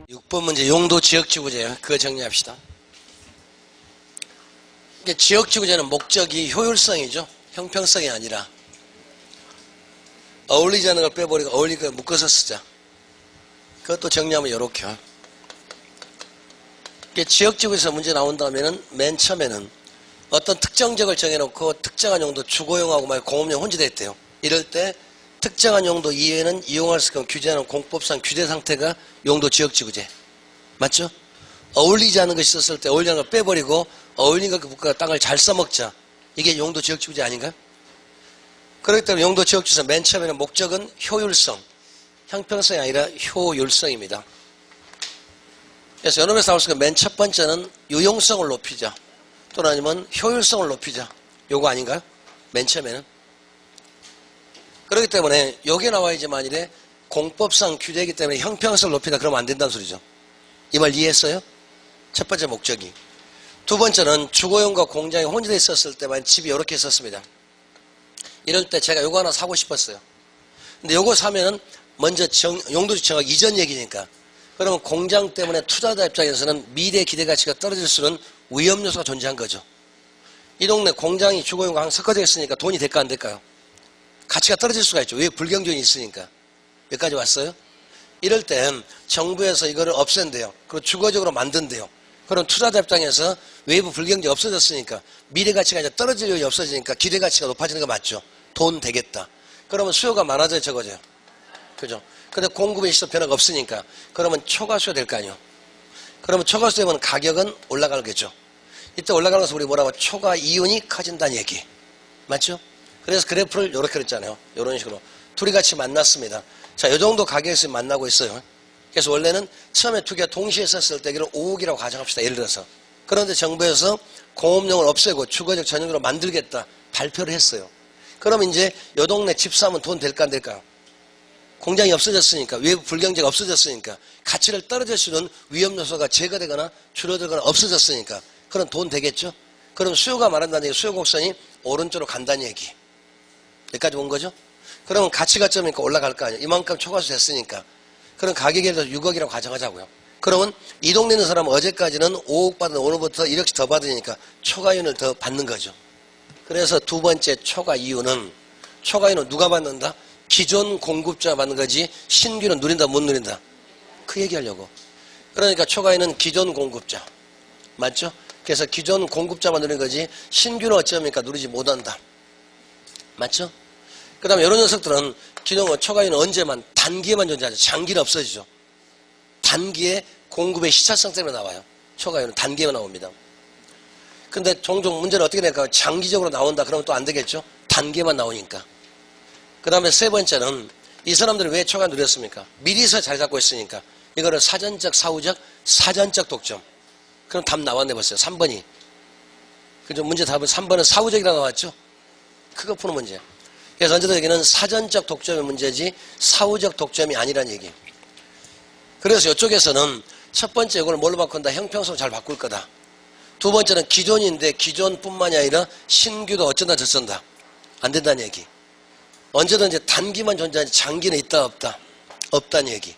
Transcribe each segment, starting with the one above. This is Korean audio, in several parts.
6번 문제 용도 지역지구제요. 그거 정리합시다. 지역지구제는 목적이 효율성이죠. 형평성이 아니라. 어울리지 않는 걸 빼버리고 어울리는 걸 묶어서 쓰자. 그것도 정리하면 이렇게요. 지역지구에서 문제 나온다면 맨 처음에는 어떤 특정 지역을 정해놓고 특정한 용도 주거용하고 말고 공업용 혼재되어 있대요. 이럴 때 특정한 용도 이외에는 이용할 수 없는 규제하는 공법상 규제 상태가 용도 지역지구제. 맞죠? 어울리지 않는 것이 있었을 때 어울리는 걸 빼버리고 어울리는 것 묶어 땅을 잘 써먹자. 이게 용도 지역지구제 아닌가요? 그렇기 때문에 용도 지역지구에서 맨 처음에는 목적은 효율성, 형평성이 아니라 효율성입니다. 그래서 연업에서 나올 수 있는 맨 첫 번째는 유용성을 높이자. 또는 아니면 효율성을 높이자. 요거 아닌가요? 맨 처음에는. 그렇기 때문에 여기에 나와야지 만일에 공법상 규제이기 때문에 형평성을 높이다 그러면 안 된다는 소리죠. 이 말 이해했어요? 첫 번째 목적이. 두 번째는 주거용과 공장이 혼재되어 있었을 때만 집이 이렇게 있었습니다. 이럴 때 제가 요거 하나 사고 싶었어요. 근데 요거 사면은 먼저 용도 지정하기 이전 얘기니까. 그러면 공장 때문에 투자자 입장에서는 미래 기대 가치가 떨어질 수는 위험 요소가 존재한 거죠. 이 동네 공장이 주거용과 항상 섞어져 있으니까 돈이 될까 안 될까요? 가치가 떨어질 수가 있죠. 왜? 불경쟁이 있으니까. 여기까지 왔어요? 이럴 땐 정부에서 이거를 없앤대요. 그리고 주거적으로 만든대요. 그럼 투자자 입장에서 외부 불경쟁이 없어졌으니까 미래 가치가 이제 떨어질 일이 없어지니까 기대 가치가 높아지는 거 맞죠? 돈 되겠다. 그러면 수요가 많아져요, 적어져요? 그죠? 근데 공급에 있어 변화가 없으니까 그러면 초과수요 될 거 아니에요? 그러면 초과수 되면 가격은 올라가겠죠. 이때 올라가는 것을 우리 뭐라고 초과 이윤이 커진다는 얘기. 맞죠? 그래서 그래프를 이렇게 그렸잖아요. 이런 식으로. 둘이 같이 만났습니다. 자, 이 정도 가격에서 만나고 있어요. 그래서 원래는 처음에 두 개가 동시에 썼을 때 이걸 5억이라고 가정합시다. 예를 들어서. 그런데 정부에서 공업용을 없애고 주거적 전용으로 만들겠다 발표를 했어요. 그럼 이제 이 동네 집 사면 돈 될까 안 될까요? 공장이 없어졌으니까, 외부 불경제가 없어졌으니까, 가치를 떨어질 수 있는 위험 요소가 제거되거나 줄어들거나 없어졌으니까, 그럼 돈 되겠죠? 그럼 수요가 많아진다는 얘기, 수요 곡선이 오른쪽으로 간다는 얘기. 여기까지 온 거죠? 그러면 가치가 점이니까 올라갈 거 아니에요? 이만큼 초과수 됐으니까. 그럼 가격에 대해서 6억이라고 가정하자고요. 그러면 이 동네 있는 사람은 어제까지는 5억 받은 오늘부터 1억씩 더 받으니까 초과이윤을 더 받는 거죠. 그래서 두 번째 초과이윤은 누가 받는다? 기존 공급자가 받는 거지 신규는 누린다 못 누린다? 그 얘기하려고. 그러니까 초과이윤은 기존 공급자. 맞죠? 그래서 기존 공급자만 누리는 거지 신규는 어쩌니까 누리지 못한다. 맞죠? 그 다음에 이런 녀석들은 기존 초과이윤은 언제만 단기에만 존재하죠. 장기는 없어지죠. 단기에 공급의 시차성 때문에 나와요. 초과이윤은 단기에만 나옵니다. 근데 종종 문제는 어떻게 될까요? 장기적으로 나온다 그러면 또 안 되겠죠? 단기에만 나오니까. 그 다음에 세 번째는 이 사람들이 왜 초과 누렸습니까? 미리서 자리 잡고 있으니까. 이거를 사전적, 사후적, 사전적 독점. 그럼 답 나왔네 벌써요. 3번이. 그죠? 문제 답은 3번은 사후적이라고 나왔죠? 그거 푸는 문제. 그래서 언제든 여기는 사전적 독점의 문제지 사후적 독점이 아니란 얘기. 그래서 이쪽에서는 첫 번째 이걸 뭘로 바꾼다? 형평성을 잘 바꿀 거다. 두 번째는 기존인데 기존뿐만이 아니라 신규도 어쩐다 저쩐다. 안 된다는 얘기. 언제든지 단기만 존재하지 장기는 있다 없다. 없다는 얘기.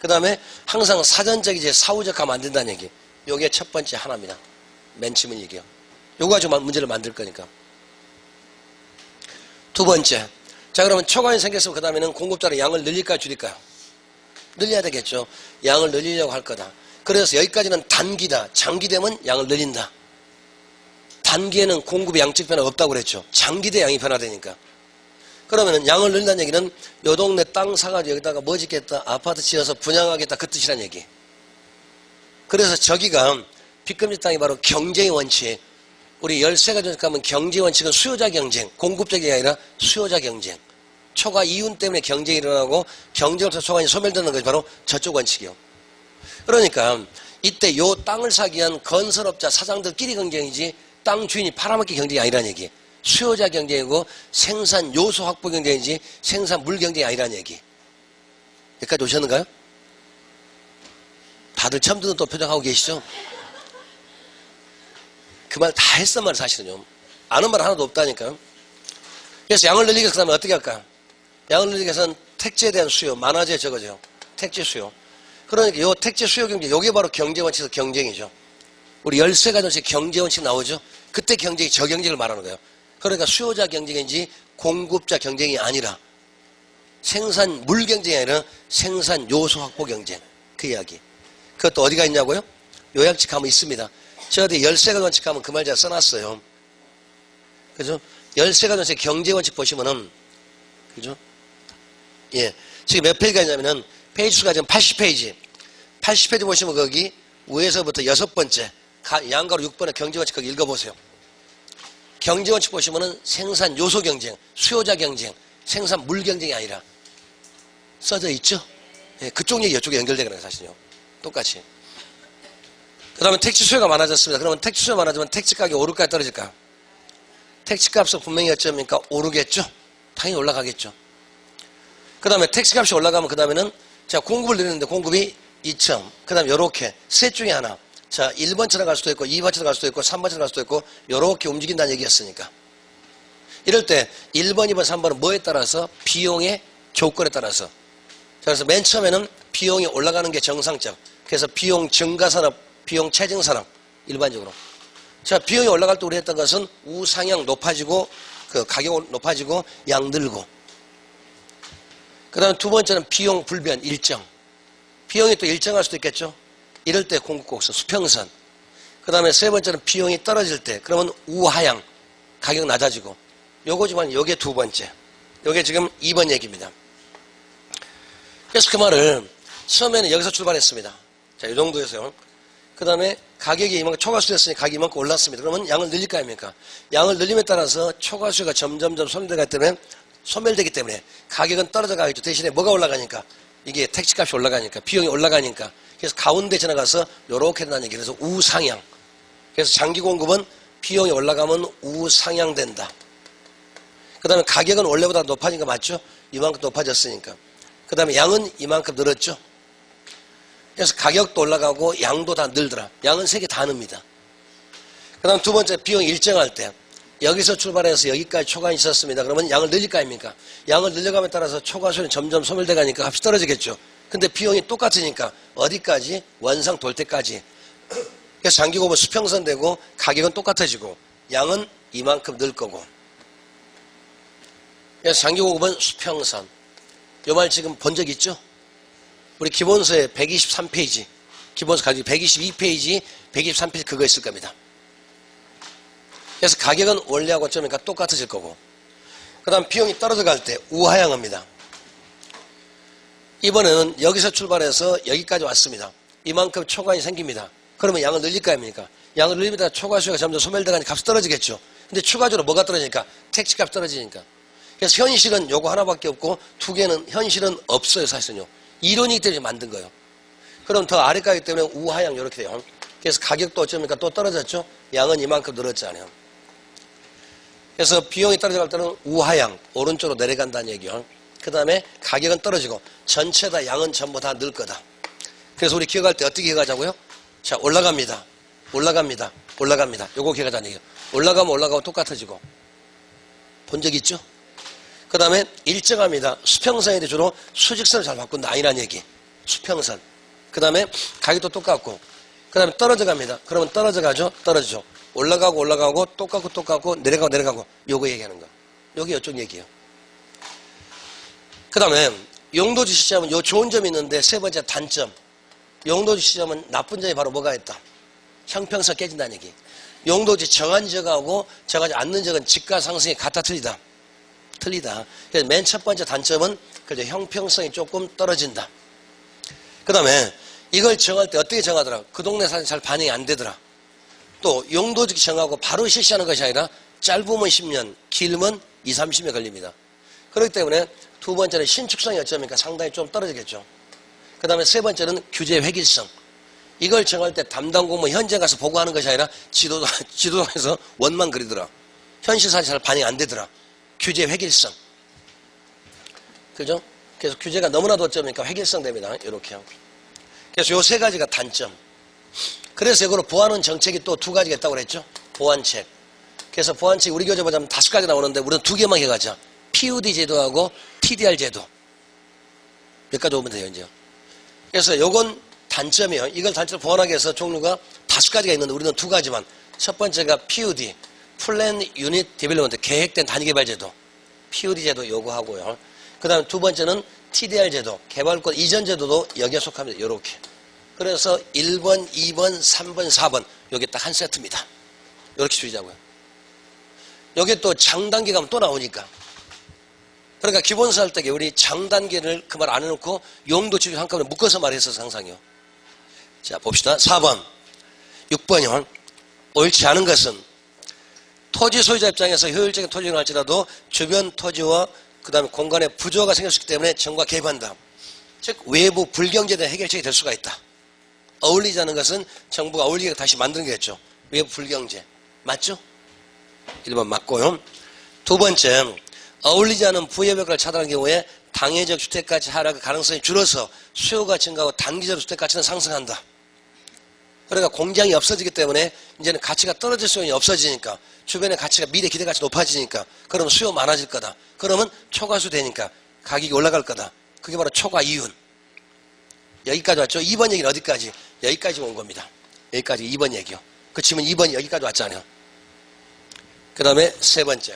그 다음에 항상 사전적이지 사후적 하면 안 된다는 얘기. 요게 첫 번째 하나입니다. 맨 처음 얘기요. 요거 가지고 문제를 만들 거니까. 두 번째. 자, 그러면 초과이윤이 생겼으면 그 다음에는 공급자의 양을 늘릴까요 줄일까요? 늘려야 되겠죠. 양을 늘리려고 할 거다. 그래서 여기까지는 단기다. 장기 되면 양을 늘린다. 단기에는 공급의 양적 변화가 없다고 그랬죠. 장기 돼 양이 변화되니까. 그러면은 양을 늘린다는 얘기는 요 동네 땅 사가지고 여기다가 뭐 짓겠다? 아파트 지어서 분양하겠다. 그 뜻이란 얘기. 그래서 저기가 빚금지 땅이 바로 경쟁의 원칙. 우리 13가지 가면 경쟁의 원칙은 수요자 경쟁, 공급적이 아니라 수요자 경쟁. 초과 이윤 때문에 경쟁이 일어나고 경쟁으로서 초과이윤이 소멸되는 것이 바로 저쪽 원칙이요. 그러니까 이때 요 땅을 사기 위한 건설업자 사장들끼리 경쟁이지 땅 주인이 팔아먹기 경쟁이 아니라는 얘기. 수요자 경쟁이고 생산 요소 확보 경쟁이지 생산 물 경쟁이 아니라는 얘기. 여기까지 오셨는가요? 다들 처음 듣는 또 표정하고 계시죠? 그 말 다 했단 말이에요 사실은요. 아는 말 하나도 없다니까요. 그래서 양을 늘리기 위해서 그 다음에 어떻게 할까요? 양을 늘리기 위해서는 택지에 대한 수요, 많아져야 적어져요. 택지 수요. 그러니까 요 택지 수요 경쟁, 요게 바로 경제 원칙에서 경쟁이죠. 우리 13가지 원칙 경제 원칙 나오죠. 그때 경쟁이 저경쟁을 말하는 거예요. 그러니까 수요자 경쟁인지 공급자 경쟁이 아니라 생산물 경쟁이 아니라 생산 요소 확보 경쟁. 그 이야기. 그것도 어디가 있냐고요? 요약집 가면 있습니다. 저한테 13가지 원칙 가면 그 말 제가 써놨어요. 그죠? 13가지 원칙 경제 원칙 보시면은, 그죠? 예. 지금 몇 페이지가 있냐면은, 페이지 수가 지금 80페이지. 80페이지 보시면 거기 위에서부터 6번째, 양가로 6번에 경제 원칙 거기 읽어보세요. 경제 원칙 보시면은 생산 요소 경쟁, 수요자 경쟁, 생산 물 경쟁이 아니라 써져 있죠? 예, 그쪽 얘기 이쪽에 연결되는 거예요, 사실요. 똑같이. 그 다음에 택지 수요가 많아졌습니다. 그러면 택지 수요가 많아지면 택지 가격이 오를까요, 떨어질까요? 택지 값은 분명히 어쩌니까 오르겠죠? 당연히 올라가겠죠. 그 다음에 택지 값이 올라가면 그 다음에는 자, 공급을 늘리는데 공급이 2점. 그 다음에 요렇게 셋 중에 하나. 자, 1번처럼 갈 수도 있고 2번처럼 갈 수도 있고 3번처럼 갈 수도 있고 요렇게 움직인다는 얘기였으니까. 이럴 때 1번, 2번, 3번은 뭐에 따라서? 비용의 조건에 따라서. 자, 그래서 맨 처음에는 비용이 올라가는 게 정상적. 그래서 비용 증가산업, 비용 체증산업 일반적으로. 자, 비용이 올라갈 때 우리 했던 것은 우상향 높아지고 그 가격 높아지고 양 늘고. 그 다음에 두 번째는 비용 불변 일정. 비용이 또 일정할 수도 있겠죠. 이럴 때 공급곡선 수평선. 그 다음에 세 번째는 비용이 떨어질 때 그러면 우하향 가격 낮아지고. 요거지만 요게 두 번째. 요게 지금 2번 얘기입니다. 그래서 그 말을 처음에는 여기서 출발했습니다. 자, 이 정도에서요. 그 다음에 가격이 이만큼 초과수 됐으니 가격이 이만큼 올랐습니다. 그러면 양을 늘릴까 아닙니까? 양을 늘림에 따라서 초과수가 점점점 소멸되기 때문에 가격은 떨어져 가겠죠. 대신에 뭐가 올라가니까? 이게 택지값이 올라가니까 비용이 올라가니까. 그래서 가운데 지나가서 요렇게 된다는 얘기. 그래서 우상향. 그래서 장기 공급은 비용이 올라가면 우상향된다. 그 다음에 가격은 원래보다 높아진 거 맞죠? 이만큼 높아졌으니까. 그 다음에 양은 이만큼 늘었죠. 그래서 가격도 올라가고 양도 다 늘더라. 양은 세 개 다 늡니다. 그 다음 두 번째 비용이 일정할 때 여기서 출발해서 여기까지 초과가 있었습니다. 그러면 양을 늘릴 거 아닙니까? 양을 늘려감에 따라서 초과수는 점점 소멸돼 가니까 값이 떨어지겠죠. 근데 비용이 똑같으니까 어디까지? 원상 돌 때까지. 그래서 장기 공급은 수평선 되고 가격은 똑같아지고 양은 이만큼 늘 거고. 그래서 장기 공급은 수평선. 요 말 지금 본 적 있죠? 우리 기본서에 123페이지, 기본서 가지고 122페이지, 123페이지 그거 있을 겁니다. 그래서 가격은 원래하고 어쩌니까 똑같아질 거고. 그 다음 비용이 떨어져 갈 때 우하향합니다. 이번에는 여기서 출발해서 여기까지 왔습니다. 이만큼 초과이 생깁니다. 그러면 양을 늘릴 거 아닙니까? 양을 늘리면 초과수요가 점점 소멸돼 가니까 값이 떨어지겠죠. 근데 추가적으로 뭐가 떨어지니까? 택지값 떨어지니까. 그래서 현실은 요거 하나밖에 없고 두 개는 현실은 없어요, 사실은요. 이론이기 때문에 만든 거예요. 그럼 더 아래가기 때문에 우하향 이렇게 돼요. 그래서 가격도 어쩌니까 또 떨어졌죠. 양은 이만큼 늘었잖아요. 그래서 비용이 떨어져갈 때는 우하향 오른쪽으로 내려간다는 얘기요. 그 다음에 가격은 떨어지고 전체 다 양은 전부 다 늘 거다. 그래서 우리 기억할 때 어떻게 기억하자고요? 자, 올라갑니다. 올라갑니다. 올라갑니다. 요거 기억하자는 얘기예요. 올라가면 올라가고 똑같아지고. 본 적 있죠? 그 다음에 일정합니다. 수평선인데 주로 수직선을 잘 바꾼다. 아니란 얘기. 수평선. 그 다음에 가격도 똑같고. 그 다음에 떨어져 갑니다. 그러면 떨어져 가죠? 떨어지죠. 올라가고 올라가고 똑같고 내려가고 내려가고. 요거 얘기하는 거. 요게 이쪽 얘기예요. 그 다음에 용도지 시점은 요 좋은 점이 있는데 세 번째 단점. 용도지 시점은 나쁜 점이 바로 뭐가 있다? 형평성 깨진다는 얘기. 용도지 정한 지역하고 정하지 않는 지역은 집가 상승이 같아 틀리다. 틀리다. 그래서 맨 첫 번째 단점은 그저 형평성이 조금 떨어진다. 그 다음에 이걸 정할 때 어떻게 정하더라? 그 동네 사실 잘 반영이 안 되더라. 또 용도직 정하고 바로 실시하는 것이 아니라 짧으면 10년, 길면 2, 30년 걸립니다. 그렇기 때문에 두 번째는 신축성이 어쩌니까 상당히 좀 떨어지겠죠. 그 다음에 세 번째는 규제 획일성. 이걸 정할 때 담당 공무원 현장 가서 보고하는 것이 아니라 지도당에서 원만 그리더라. 현실 사실 잘 반영이 안 되더라. 규제 획일성. 그죠? 그래서 규제가 너무나도 어쩌니까 획일성 됩니다. 이렇게요. 그래서 요 세 가지가 단점. 그래서 이거로 보완은 정책이 또 두 가지가 있다고 그랬죠? 보완책. 그래서 보완책이 우리 교재 보자면 5가지 나오는데 우리는 2개만 해가자. PUD 제도하고 TDR 제도. 몇 가지 오면 돼요, 이제. 그래서 요건 단점이에요. 이걸 단점을 보완하기 위해서 종류가 5가지가 있는데 우리는 2가지만. 첫 번째가 PUD, Plan Unit Development, 계획된 단위개발 제도. PUD 제도 요구하고요. 그 다음에 2번째는 TDR 제도, 개발권 이전 제도도 여기에 속합니다. 요렇게. 그래서 1번, 2번, 3번, 4번 요게 딱 한 세트입니다. 요렇게 주의자고요. 요게 또 장단계 가면 또 나오니까. 그러니까 기본서 할 때 우리 장단계를 그 말 안 해놓고 용도 지위 한꺼번에 묶어서 말했어서 항상요. 자, 봅시다. 4번, 6번이요. 옳지 않은 것은 토지 소유자 입장에서 효율적인 토지를 할지라도 주변 토지와 그 다음에 공간에 부조화가 생길 수 있기 때문에 정부가 개입한다. 즉 외부 불경제에 대한 해결책이 될 수가 있다. 어울리지 않은 것은 정부가 어울리게 다시 만드는 거겠죠. 외부 불경제. 맞죠? 1번 맞고요. 2번째, 어울리지 않은 부의 효과를 차단하는 경우에 당해적 주택가치 하락의 가능성이 줄어서 수요가 증가하고 단기적으로 주택가치는 상승한다. 그러니까 공장이 없어지기 때문에 이제는 가치가 떨어질 수용이 없어지니까 주변의 가치가 미래 기대가치 높아지니까 그러면 수요 많아질 거다. 그러면 초과수 되니까 가격이 올라갈 거다. 그게 바로 초과 이윤. 여기까지 왔죠. 2번 얘기는 어디까지? 여기까지 온 겁니다. 여기까지 2번 얘기요. 그 지금 2번이 여기까지 왔잖아요. 그 다음에 3번째.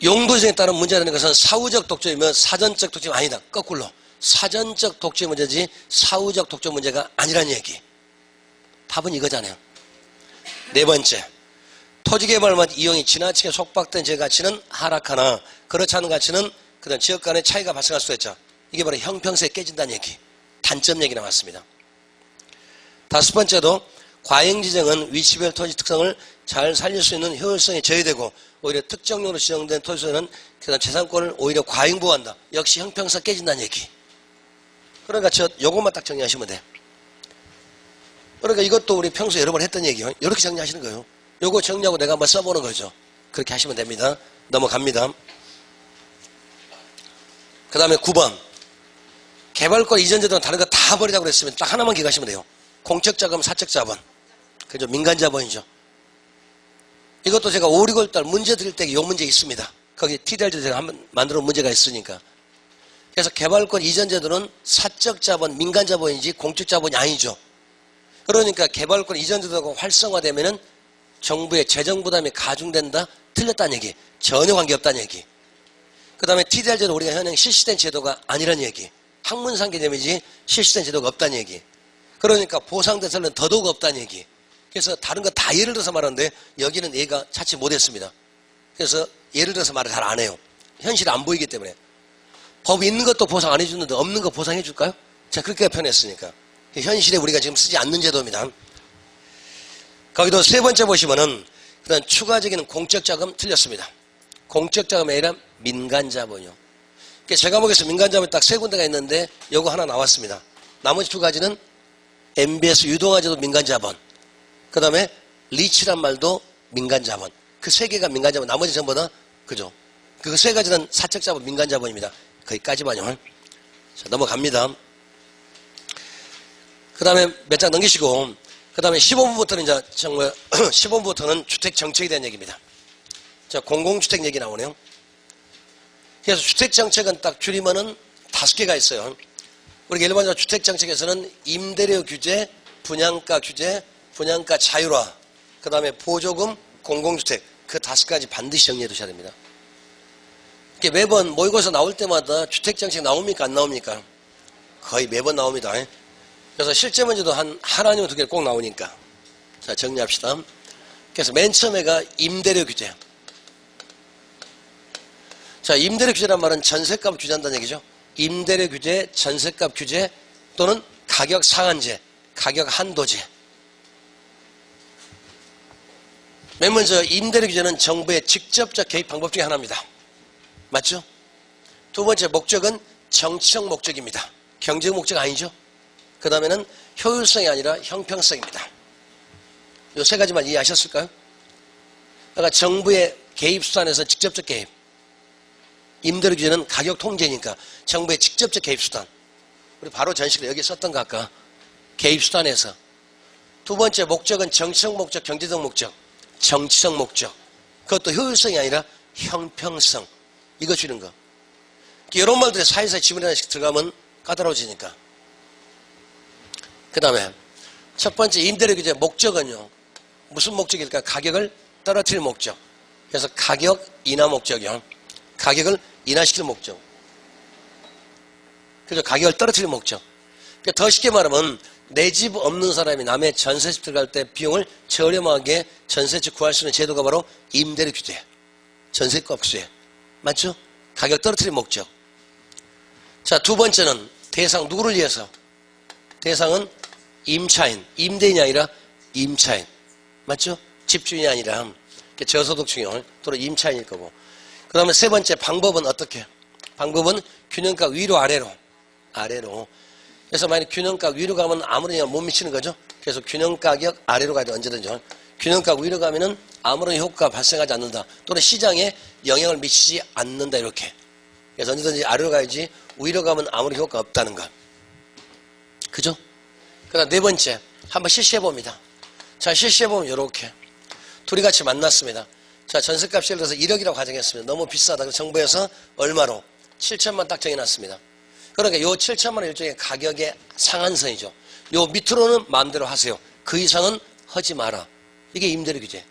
용도지정에 따른 문제가 되는 것은 사후적 독점이면 사전적 독점이 아니다. 거꾸로. 사전적 독점 문제지 사후적 독점 문제가 아니란 얘기. 답은 이거잖아요. 4번째. 토지개발 및 이용이 지나치게 속박된 지역가치는 하락하나 그렇지 않은 가치는 그다음 지역 간의 차이가 발생할 수 있죠. 이게 바로 형평성이 깨진다는 얘기. 단점 얘기 나왔습니다. 5번째도 과잉지정은 위치별 토지 특성을 잘 살릴 수 있는 효율성이 저해되고 오히려 특정용으로 지정된 토지소유는 그다음 재산권을 오히려 과잉보호한다. 역시 형평성 깨진다는 얘기. 그러니까 요것만 딱 정리하시면 돼. 그러니까 이것도 우리 평소에 여러 번 했던 얘기요. 이렇게 정리하시는 거예요. 요거 정리하고 내가 한번 써보는 거죠. 그렇게 하시면 됩니다. 넘어갑니다. 그 다음에 9번. 개발권 이전 제도는 다른 거 다 버리자고 그랬으면 딱 하나만 기억하시면 돼요. 공적자금, 사적자본. 그죠? 민간자본이죠. 이것도 제가 5, 6월달 문제 드릴 때 이 문제 있습니다. 거기 TDR 제도를 한번 만들어 문제가 있으니까. 그래서 개발권 이전 제도는 사적자본, 민간자본이지 공적자본이 아니죠. 그러니까 개발권 이전 제도가 활성화되면은 정부의 재정 부담이 가중된다? 틀렸다는 얘기. 전혀 관계없다는 얘기. 그 다음에 TDR 제도 우리가 현행 실시된 제도가 아니란 얘기. 학문상 개념이지 실시된 제도가 없다는 얘기. 그러니까 보상대상은 더더욱 없다는 얘기. 그래서 다른 거 다 예를 들어서 말하는데 여기는 얘가 찾지 못했습니다. 그래서 예를 들어서 말을 잘 안 해요. 현실이 안 보이기 때문에. 법 있는 것도 보상 안 해주는데 없는 거 보상해 줄까요? 제가 그렇게 표현했으니까. 현실에 우리가 지금 쓰지 않는 제도입니다. 거기도 3번째 보시면은 그다음 추가적인 공적자금 틀렸습니다. 공적자금이 아니라 민간자본이요. 제가 보기에서 민간자본이 딱 3군데가 있는데 요거 하나 나왔습니다. 나머지 2가지는 MBS 유동화제도 민간자본, 그 다음에 리치란 말도 민간자본. 그 3개가 민간자본, 나머지 전부 다 그죠? 그 3가지는 사적자본, 민간자본입니다. 거기까지만요. 자, 넘어갑니다. 그 다음에 몇 장 넘기시고, 그 다음에 15분부터는 이제 정말 15분부터는 주택 정책에 대한 얘기입니다. 자, 공공주택 얘기 나오네요. 그래서 주택 정책은 딱 줄이면은 5개가 있어요. 우리가 일반적으로 주택 정책에서는 임대료 규제, 분양가 규제, 분양가 자율화, 그 다음에 보조금, 공공주택 그 5가지 반드시 정리해 두셔야 됩니다. 이게 매번 모의고사 나올 때마다 주택 정책 나옵니까 안 나옵니까? 거의 매번 나옵니다. 그래서 실제 문제도 하나 아니면 2개 꼭 나오니까. 자, 정리합시다. 그래서 맨 처음에가 임대료 규제. 자, 임대료 규제란 말은 전셋값 규제한다는 얘기죠. 임대료 규제, 전셋값 규제 또는 가격 상한제, 가격 한도제. 맨 먼저 임대료 규제는 정부의 직접적 개입 방법 중에 하나입니다. 맞죠? 2번째 목적은 정치적 목적입니다. 경제적 목적 아니죠? 그 다음에는 효율성이 아니라 형평성입니다. 이 3가지만 이해하셨을까요? 그러니까 정부의 개입 수단에서 직접적 개입. 임대료 규제는 가격 통제니까 정부의 직접적 개입 수단. 우리 바로 전식을 여기 썼던 거 아까. 개입 수단에서. 2번째 목적은 정치적 목적, 경제적 목적. 정치적 목적. 그것도 효율성이 아니라 형평성. 이거 줄인 거. 이런 말들이 사회사회 지문에 하나씩 들어가면 까다로워지니까. 그 다음에 첫 번째 임대료 규제 목적은요. 무슨 목적일까? 가격을 떨어뜨릴 목적. 그래서 가격 인하 목적이요. 가격을 인하시킬 목적. 그죠? 가격을 떨어뜨릴 목적. 그러니까 더 쉽게 말하면 내 집 없는 사람이 남의 전세집 들어갈 때 비용을 저렴하게 전세집 구할 수 있는 제도가 바로 임대료 규제. 전세값 수혜. 맞죠? 가격 떨어뜨릴 목적. 자, 두 번째는 대상 누구를 위해서? 대상은 임차인. 임대인이 아니라 임차인. 맞죠? 집주인이 아니라 저소득층이 또는 임차인일 거고. 그 다음에 세 번째 방법은 어떻게? 방법은 균형가 위로 아래로. 아래로. 그래서 만약 균형가 위로 가면 아무런 영향 못 미치는 거죠. 그래서 균형가격 아래로 가야 돼. 언제든지. 균형가 위로 가면은 아무런 효과가 발생하지 않는다. 또는 시장에 영향을 미치지 않는다. 이렇게. 그래서 언제든지 아래로 가야지 위로 가면 아무런 효과가 없다는 것. 그죠? 그 다음 네 번째. 한번 실시해 봅니다. 자, 실시해 보면 이렇게. 둘이 같이 만났습니다. 자, 전세값이 예를 들어서 1억이라고 가정했습니다. 너무 비싸다. 그래서 정부에서 얼마로? 7천만 딱 정해놨습니다. 그러니까 요 7천만 원 일종의 가격의 상한선이죠. 요 밑으로는 마음대로 하세요. 그 이상은 하지 마라. 이게 임대료 규제.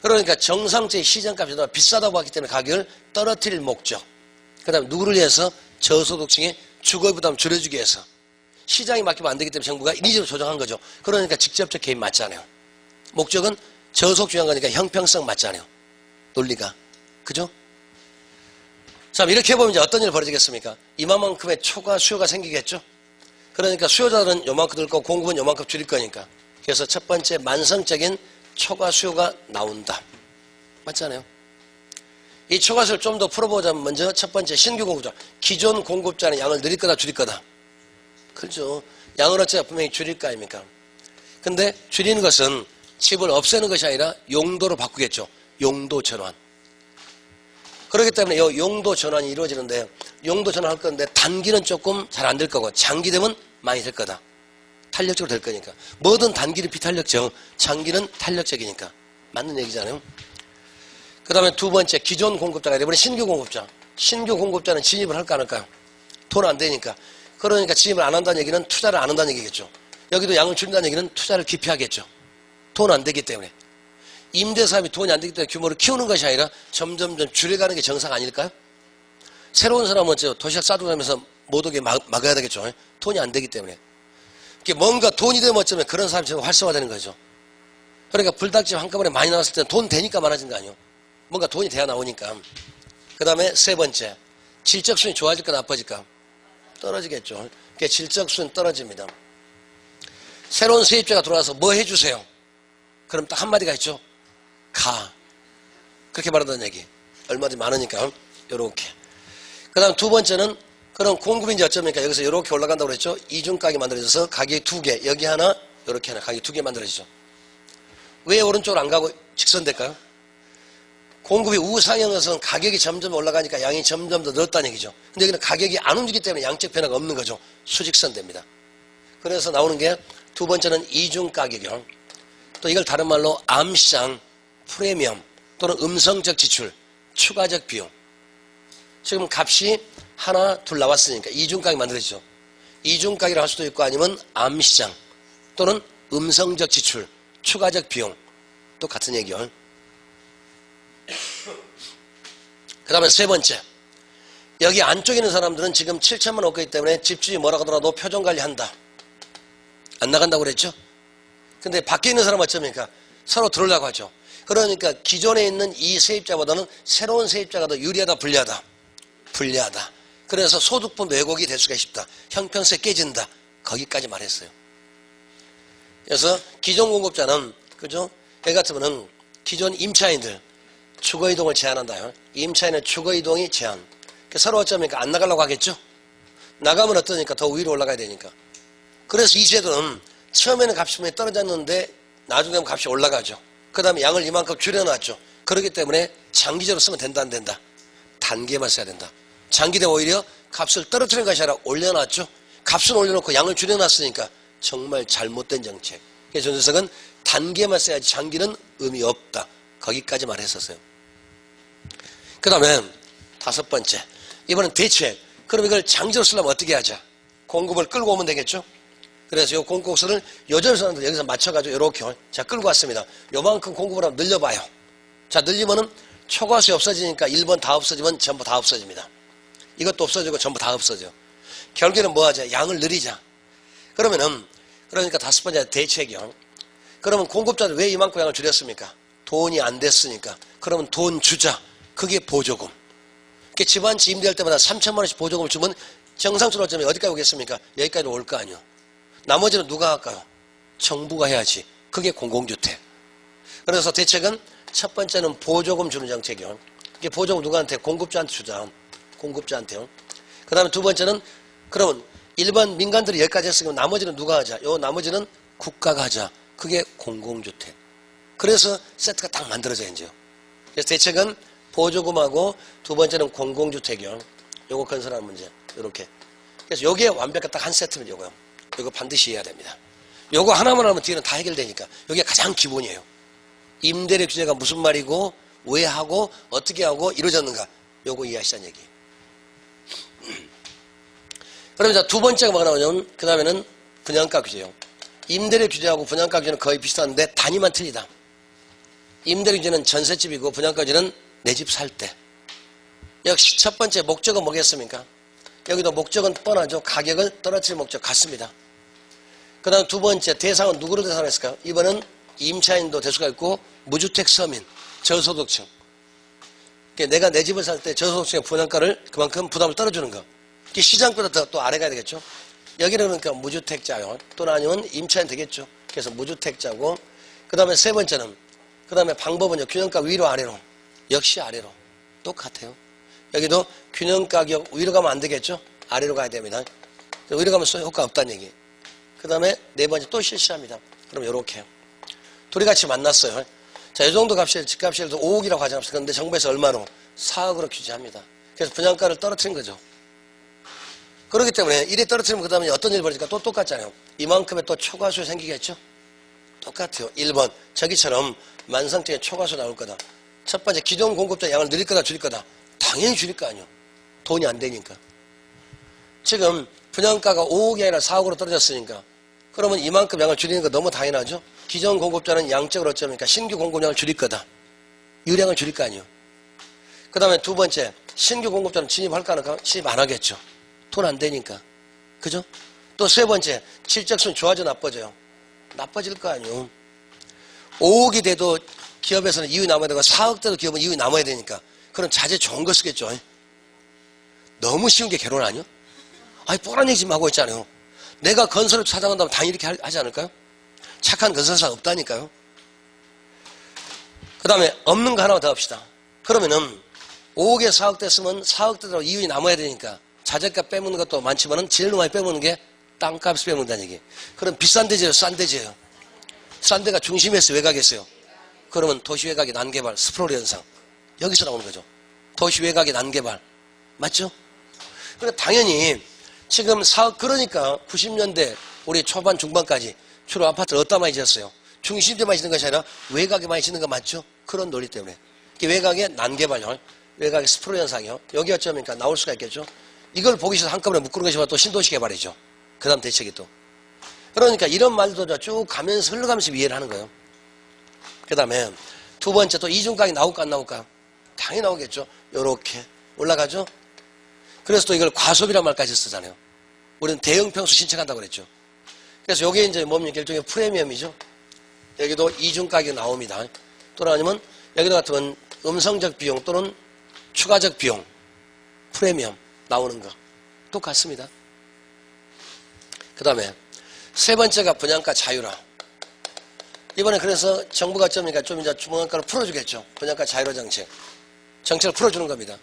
그러니까 정상적인 시장값이 더 비싸다고 봤기 때문에 가격을 떨어뜨릴 목적. 그 다음에 누구를 위해서? 저소득층의 주거부담 줄여주기 위해서. 시장이 맡기면 안 되기 때문에 정부가 인위적으로 조정한 거죠. 그러니까 직접적 개입 맞잖아요. 목적은 저소득 거니까 형평성 맞잖아요. 논리가. 그죠? 자, 이렇게 보면 이제 어떤 일이 벌어지겠습니까? 이만큼의 초과 수요가 생기겠죠? 그러니까 수요자들은 요만큼 들 거고 공급은 요만큼 줄일 거니까. 그래서 첫 번째 만성적인 초과 수요가 나온다. 맞잖아요. 이 초과 수요를 좀 더 풀어보자면 먼저 첫 번째 신규 공급자. 기존 공급자는 양을 늘릴 거다 줄일 거다. 그렇죠. 양을 어째야 분명히 줄일 거 아닙니까? 근데 줄이는 것은 집을 없애는 것이 아니라 용도로 바꾸겠죠. 용도 전환. 그렇기 때문에 이 용도 전환이 이루어지는데 용도 전환할 건데 단기는 조금 잘 안 될 거고 장기 되면 많이 될 거다. 탄력적으로 될 거니까. 뭐든 단기는 비탄력적, 장기는 탄력적이니까. 맞는 얘기잖아요. 그 다음에 두 번째 기존 공급자가 이번에 신규 공급자. 신규 공급자는 진입을 할까 안 할까요? 돈 안 되니까. 그러니까 진입을 안 한다는 얘기는 투자를 안 한다는 얘기겠죠. 여기도 양을 줄인다는 얘기는 투자를 기피하겠죠. 돈 안 되기 때문에. 임대사업이 돈이 안 되기 때문에 규모를 키우는 것이 아니라 점점점 줄여가는 게 정상 아닐까요? 새로운 사람은 도시락 싸두고 가면서 못 오게 막아야 되겠죠. 돈이 안 되기 때문에. 뭔가 돈이 되면 어쩌면 그런 사람이 좀 활성화되는 거죠. 그러니까 불닭집 한꺼번에 많이 나왔을 때는 돈 되니까 많아진 거 아니에요. 뭔가 돈이 돼야 나오니까. 그 다음에 세 번째. 질적순위 좋아질까 나빠질까? 떨어지겠죠. 그러니까 질적순위 떨어집니다. 새로운 세입자가 들어와서 뭐 해주세요? 그럼 딱 한마디가 있죠. 가. 그렇게 말한다는 얘기. 얼마든지 많으니까. 요렇게. 그 다음 두 번째는 그럼 공급이 이제 어쩌니까 여기서 요렇게 올라간다고 그랬죠. 이중가격이 만들어져서 가격이 두 개. 여기 하나, 요렇게 하나. 가격이 두 개 만들어지죠. 왜 오른쪽으로 안 가고 직선될까요? 공급이 우상향에서는 가격이 점점 올라가니까 양이 점점 더 늘었다는 얘기죠. 근데 여기는 가격이 안 움직이기 때문에 양적 변화가 없는 거죠. 수직선 됩니다. 그래서 나오는 게 두 번째는 이중가격이요. 또 이걸 다른 말로 암시장, 프리미엄 또는 음성적 지출, 추가적 비용. 지금 값이 하나, 둘 나왔으니까 이중가격이 만들어지죠. 이중가격이라고 할 수도 있고 아니면 암시장 또는 음성적 지출, 추가적 비용. 또 같은 얘기요. 그 다음에 세 번째. 여기 안쪽에 있는 사람들은 지금 7천만 원 없기 때문에 집주인이 뭐라고 하더라도 표정관리한다. 안 나간다고 그랬죠? 근데 밖에 있는 사람은 어쩌니까 서로 들어오려고 하죠. 그러니까 기존에 있는 이 세입자보다는 새로운 세입자가 더 유리하다, 불리하다? 불리하다. 그래서 소득분 왜곡이 될 수가 있다. 형평성 깨진다. 거기까지 말했어요. 그래서 기존 공급자는, 그죠? 애 같으면은 기존 임차인들 주거이동을 제한한다. 임차인의 주거이동이 제한. 서로 어쩌니까 안 나가려고 하겠죠? 나가면 어떠니까 더 위로 올라가야 되니까. 그래서 이 제도는 처음에는 값이 분명히 떨어졌는데 나중에 되면 값이 올라가죠. 그 다음에 양을 이만큼 줄여놨죠. 그렇기 때문에 장기적으로 쓰면 된다 안 된다? 단계만 써야 된다. 장기 되면 오히려 값을 떨어뜨리는 것이 아니라 올려놨죠. 값을 올려놓고 양을 줄여놨으니까 정말 잘못된 정책. 그래서 전재석은 단계만 써야지 장기는 의미 없다. 거기까지 말했었어요. 그 다음에 다섯 번째. 이번엔 대책. 그럼 이걸 장기적으로 쓰려면 어떻게 하자? 공급을 끌고 오면 되겠죠. 그래서 요 공급선을 요점선을 여기서 맞춰가지고 이렇게 자 끌고 왔습니다. 요만큼 공급을 한번 늘려봐요. 자 늘리면은 초과수이 없어지니까 1번 다 없어지면 전부 다 없어집니다. 이것도 없어지고 전부 다 없어져. 결국에는 뭐 하자? 양을 늘리자. 그러면은 그러니까 5번째 대책이요. 그러면 공급자들 왜 이만큼 양을 줄였습니까? 돈이 안 됐으니까. 그러면 돈 주자. 그게 보조금. 집안치 임대할 때마다 3천만 원씩 보조금을 주면 정상적으로 어쩌면 어디까지 오겠습니까? 여기까지 올 거 아니요. 나머지는 누가 할까요? 정부가 해야지. 그게 공공주택. 그래서 대책은 첫 번째는 보조금 주는 정책이요. 이게 보조금 누구한테? 공급자한테 주자. 공급자한테요. 그 다음에 두 번째는 그러면 일반 민간들이 여기까지 했으면 나머지는 누가 하자? 요 나머지는 국가가 하자. 그게 공공주택. 그래서 세트가 딱 만들어져야 이제요. 그래서 대책은 보조금하고 두 번째는 공공주택이요. 요거 건설하는 문제. 요렇게. 그래서 요게 완벽하게 딱 한 세트면 요거요. 요거 반드시 해야 됩니다. 요거 하나만 하면 뒤에는 다 해결되니까. 요게 가장 기본이에요. 임대료 규제가 무슨 말이고, 왜 하고, 어떻게 하고, 이루어졌는가. 요거 이해하시자는 얘기. 그럼 자, 두 번째가 뭐가 나오냐면, 그 다음에는 분양가 규제요. 임대료 규제하고 분양가 규제는 거의 비슷한데, 단위만 틀리다. 임대료 규제는 전셋집이고, 분양가 규제는 내 집 살 때. 역시 첫 번째 목적은 뭐겠습니까? 여기도 목적은 뻔하죠. 가격을 떨어뜨릴 목적 같습니다. 그 다음 두 번째 대상은 누구로 대상했을까요? 이번은 임차인도 될 수가 있고 무주택 서민, 저소득층. 내가 내 집을 살 때 저소득층의 분양가를 그만큼 부담을 떨어주는 거. 시장보다 또 아래 가야 되겠죠. 여기는 그러니까 무주택자요. 또는 아니면 임차인 되겠죠. 그래서 무주택자고 그 다음에 세 번째는 그 다음에 방법은요. 균형가 위로 아래로. 역시 아래로. 똑같아요. 여기도 균형가격 위로 가면 안 되겠죠. 아래로 가야 됩니다. 위로 가면 효과 없다는 얘기. 그 다음에 네 번째 또 실시합니다. 그럼 요렇게 둘이 같이 만났어요. 자, 이 정도 값이 집값이 5억이라고 가정합시다. 그런데 정부에서 얼마로? 4억으로 규제합니다. 그래서 분양가를 떨어뜨린 거죠. 그렇기 때문에 이래 떨어뜨리면 그 다음에 어떤 일이 벌어질까? 또 똑같잖아요. 이만큼의 또 초과수 생기겠죠? 똑같아요. 1번 저기처럼 만성적인 초과수 나올 거다. 첫 번째 기존 공급자 양을 늘릴 거다 줄일 거다. 당연히 줄일 거 아니에요. 돈이 안 되니까. 지금 분양가가 5억이 아니라 4억으로 떨어졌으니까 그러면 이만큼 양을 줄이는 거 너무 당연하죠. 기존 공급자는 양적으로 어쩌니까 신규 공급량을 줄일 거다. 유량을 줄일 거 아니에요. 그 다음에 두 번째 신규 공급자는 진입할까 안 할까? 진입 안 하겠죠. 돈 안 되니까. 그죠? 또 세 번째 실적순 좋아져 나빠져요. 나빠질 거 아니에요. 5억이 돼도 기업에서는 이윤이 남아야 되고 4억 돼도 기업은 이윤이 남아야 되니까 그럼 자재 좋은 거 쓰겠죠. 너무 쉬운 게 결혼 아니요? 아니 뻔한 얘기 좀 하고 있잖아요. 내가 건설을 찾아간다면 당연히 이렇게 하지 않을까요? 착한 건설사 없다니까요. 그 다음에 없는 거 하나만 더 합시다. 그러면은 5억에 4억 됐으면 4억 되더라도 이윤이 남아야 되니까 자재값 빼먹는 것도 많지만은 제일 많이 빼먹는 게 땅값을 빼먹는다는 얘기. 그럼 비싼 데지요, 싼 데지요? 싼 데가 중심에서 외곽이었어요. 그러면 도시 외곽의 난개발, 스프롤 현상. 여기서 나오는 거죠. 도시 외곽의 난개발. 맞죠? 그러니까 당연히 지금 사업, 그러니까 90년대 우리 초반 중반까지 주로 아파트를 어디다 많이 지었어요? 중심지에 많이 짓는 것이 아니라 외곽에 많이 짓는 거 맞죠? 그런 논리 때문에. 외곽의 난개발요. 외곽의 스프롤 현상이요. 여기 어쩌니까 나올 수가 있겠죠? 이걸 보기 싫어서 한꺼번에 묶는 것이 또 신도시 개발이죠. 그 다음 대책이 또. 그러니까 이런 말도 쭉 가면서 흘러가면서 이해를 하는 거예요. 그 다음에 두 번째 또 이중가격이 나올까 안 나올까요? 당연히 나오겠죠. 요렇게 올라가죠. 그래서 또 이걸 과소비란 말까지 쓰잖아요. 우리는 대형평수 신청한다고 그랬죠. 그래서 요게 이제 뭡니까? 일종의 프리미엄이죠. 여기도 이중가격이 나옵니다. 또는 아니면 여기도 같으면 음성적 비용 또는 추가적 비용 프리미엄 나오는 거 똑같습니다. 그 다음에 세 번째가 분양가 자유화. 이번에 그래서 정부가 어쩌니까 좀 이제 분양가를 풀어주겠죠. 분양가 자유화 정책을 풀어주는 겁니다.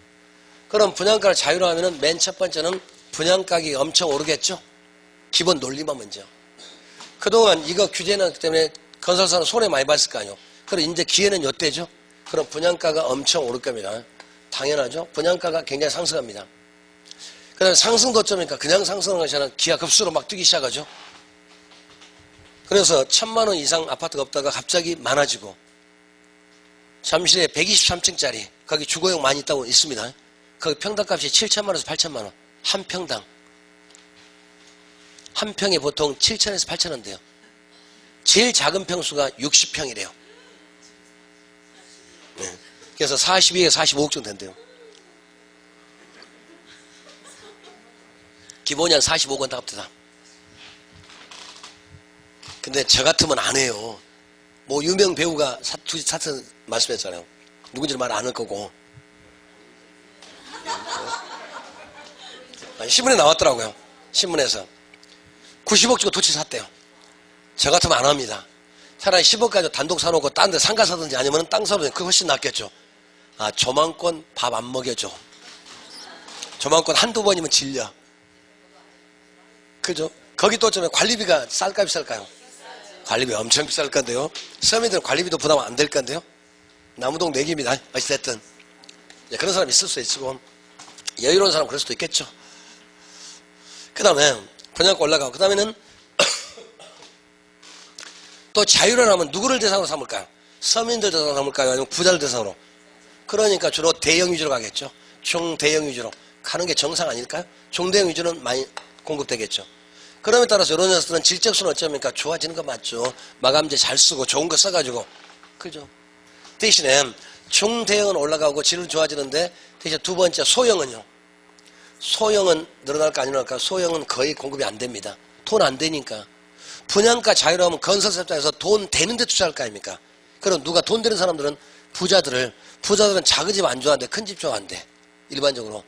그럼 분양가를 자유화하면은 맨 첫 번째는 분양가격이 엄청 오르겠죠. 기본 논리만 먼저. 그동안 이거 규제는 때문에 건설사는 손해 많이 봤을 거 아니에요. 그럼 이제 기회는 이때죠. 그럼 분양가가 엄청 오를 겁니다. 당연하죠. 분양가가 굉장히 상승합니다. 그 다음에 상승도 어쩌니까 그냥 상승하는 것이 아니라 기하급수로 막 뛰기 시작하죠. 그래서 1000만 원 이상 아파트가 없다가 갑자기 많아지고 잠실에 123층짜리 거기 주거용 많이 있다고 있습니다. 거기 평당값이 7천만 원에서 8천만 원 한 평당. 한 평에 보통 7,000에서 8,000원 돼요. 제일 작은 평수가 60평이래요. 네. 그래서 42에서 45억 정도 된대요. 기본이 한 45억 원 다 합니다. 근데 저 같으면 안 해요. 뭐 유명 배우가 사튼 말씀했잖아요. 누군지는 말 안 할 거고. 신문에 나왔더라고요. 신문에서 90억 주고 토지 샀대요. 저 같으면 안 합니다. 차라리 10억 가지고 단독 사놓고 딴 데 상가 사든지 아니면 땅 사든지 그게 훨씬 낫겠죠. 아, 조만권 밥 안 먹여줘. 조만권 한두 번이면 질려. 그죠? 거기 또 좀 관리비가 쌀까 비쌀까요? 관리비 엄청 비쌀 건데요. 서민들은 관리비도 부담 안 될 건데요. 나무동 내기입니다. 어찌됐든. 그런 사람 있을 수 있고, 여유로운 사람 그럴 수도 있겠죠. 그 다음에, 분양가 올라가고, 그 다음에는 또 자유를 하면 누구를 대상으로 삼을까요? 서민들 대상으로 삼을까요? 아니면 부자를 대상으로? 그러니까 주로 대형 위주로 가겠죠. 중대형 위주로 가는 게 정상 아닐까요? 중대형 위주는 많이 공급되겠죠. 그럼에 따라서 이런 녀석들은 질적수는 어쩌니까 좋아지는 거 맞죠. 마감재 잘 쓰고 좋은 거 써가지고. 그죠? 대신에 중대형은 올라가고 질은 좋아지는데 대신 두 번째 소형은요. 소형은 늘어날까 안 늘어날까? 소형은 거의 공급이 안 됩니다. 돈 안 되니까. 분양가 자유로 하면 건설사 입장에서 돈 되는 데 투자할 거 아닙니까? 그럼 누가 돈 되는 사람들은 부자들은 작은 집 안 좋아한대, 큰 집 좋아한대. 일반적으로.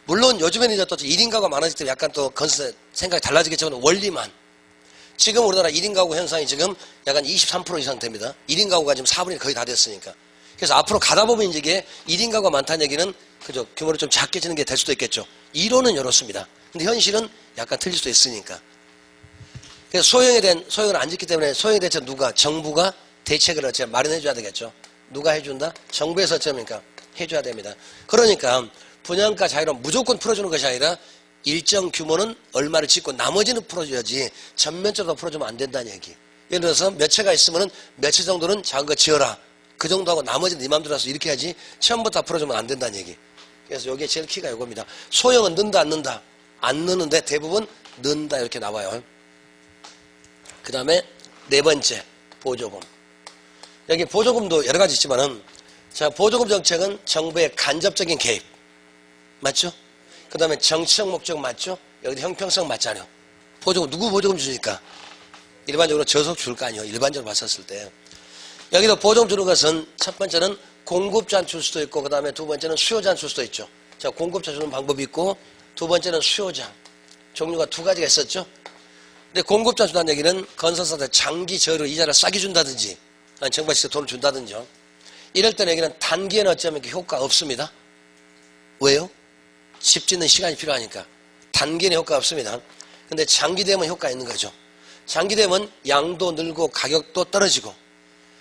물론 요즘에는 이제 또 1인 가구가 많아질 때 약간 또 건설 생각이 달라지겠지만 원리만. 지금 우리나라 1인 가구 현상이 지금 약간 23% 이상 됩니다. 1인 가구가 지금 4분의 1 거의 다 됐으니까. 그래서 앞으로 가다 보면 이제 이게 1인 가구가 많다는 얘기는 그죠? 규모를 좀 작게 지는 게 될 수도 있겠죠. 이론은 이렇습니다. 근데 현실은 약간 틀릴 수도 있으니까. 그래서 소형을 안 짓기 때문에 소형에 대해서 누가? 정부가 대책을 마련해 줘야 되겠죠. 누가 해준다? 정부에서 어쩌니까 해줘야 됩니다. 그러니까 분양가 자유로 무조건 풀어주는 것이 아니라 일정 규모는 얼마를 짓고 나머지는 풀어줘야지 전면적으로 풀어주면 안 된다는 얘기. 예를 들어서 몇 채가 있으면 몇 채 정도는 작은 거 지어라. 그 정도 하고 나머지는 네 맘대로 해서 이렇게 해야지 처음부터 다 풀어주면 안 된다는 얘기. 그래서 여기에 제일 키가 이겁니다. 소형은 는다 안 는다? 안 느는데 대부분 는다 이렇게 나와요. 그 다음에 네 번째 보조금. 여기 보조금도 여러 가지 있지만은 자, 보조금 정책은 정부의 간접적인 개입 맞죠? 그 다음에 정치적 목적 맞죠? 여기도 형평성 맞잖아요. 보조금 누구 보조금 주니까? 일반적으로 저속 줄 거 아니에요. 일반적으로 봤었을 때 여기도 보조금 주는 것은 첫 번째는 공급자한테 줄 수도 있고 그 다음에 두 번째는 수요자한테 줄 수도 있죠. 자, 공급자 주는 방법이 있고 두 번째는 수요자. 종류가 두 가지가 있었죠. 근데 공급자 준다는 얘기는 건설사한테 장기 저로 이자를 싸게 준다든지 아니 정부가 직접 돈을 준다든지요. 이럴 때는 여기는 단기에는 어쩌면 효과가 없습니다. 왜요? 집 짓는 시간이 필요하니까. 단기에는 효과가 없습니다. 근데 장기 되면 효과가 있는 거죠. 장기 되면 양도 늘고 가격도 떨어지고.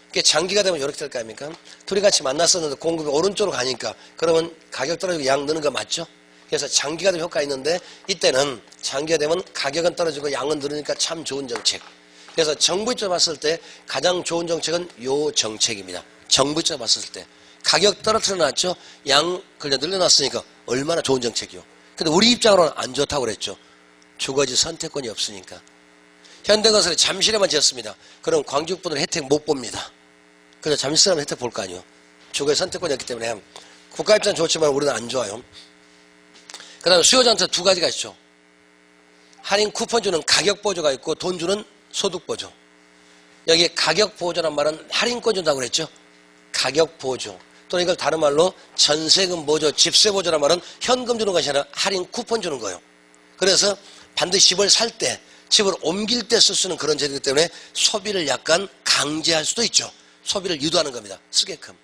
그게 장기가 되면 이렇게 될 거 아닙니까? 둘이 같이 만났었는데 공급이 오른쪽으로 가니까 그러면 가격 떨어지고 양 느는 거 맞죠? 그래서 장기가 되면 효과가 있는데 이때는 장기가 되면 가격은 떨어지고 양은 늘으니까 참 좋은 정책. 그래서 정부 입장에서 봤을 때 가장 좋은 정책은 요 정책입니다. 정부 입장에서 봤을 때. 가격 떨어뜨려 놨죠. 양 그냥 늘려놨으니까 얼마나 좋은 정책이요. 근데 우리 입장으로는 안 좋다고 그랬죠. 주거지 선택권이 없으니까. 현대건설이 잠실에만 지었습니다. 그럼 광주분들은 혜택 못 봅니다. 그래서 잠실사람 혜택 볼 거 아니에요. 주거의 선택권이 없기 때문에 국가 입장은 좋지만 우리는 안 좋아요. 그 다음에 수요자한테 두 가지가 있죠. 할인 쿠폰 주는 가격 보조가 있고 돈 주는 소득 보조. 여기 가격 보조란 말은 할인권 준다고 그랬죠. 가격 보조. 또는 이걸 다른 말로 전세금 보조, 집세 보조란 말은 현금 주는 것이 아니라 할인 쿠폰 주는 거예요. 그래서 반드시 집을 살 때, 집을 옮길 때 쓸 수 있는 그런 제도이기 때문에 소비를 약간 강제할 수도 있죠. 소비를 유도하는 겁니다. 쓰게끔.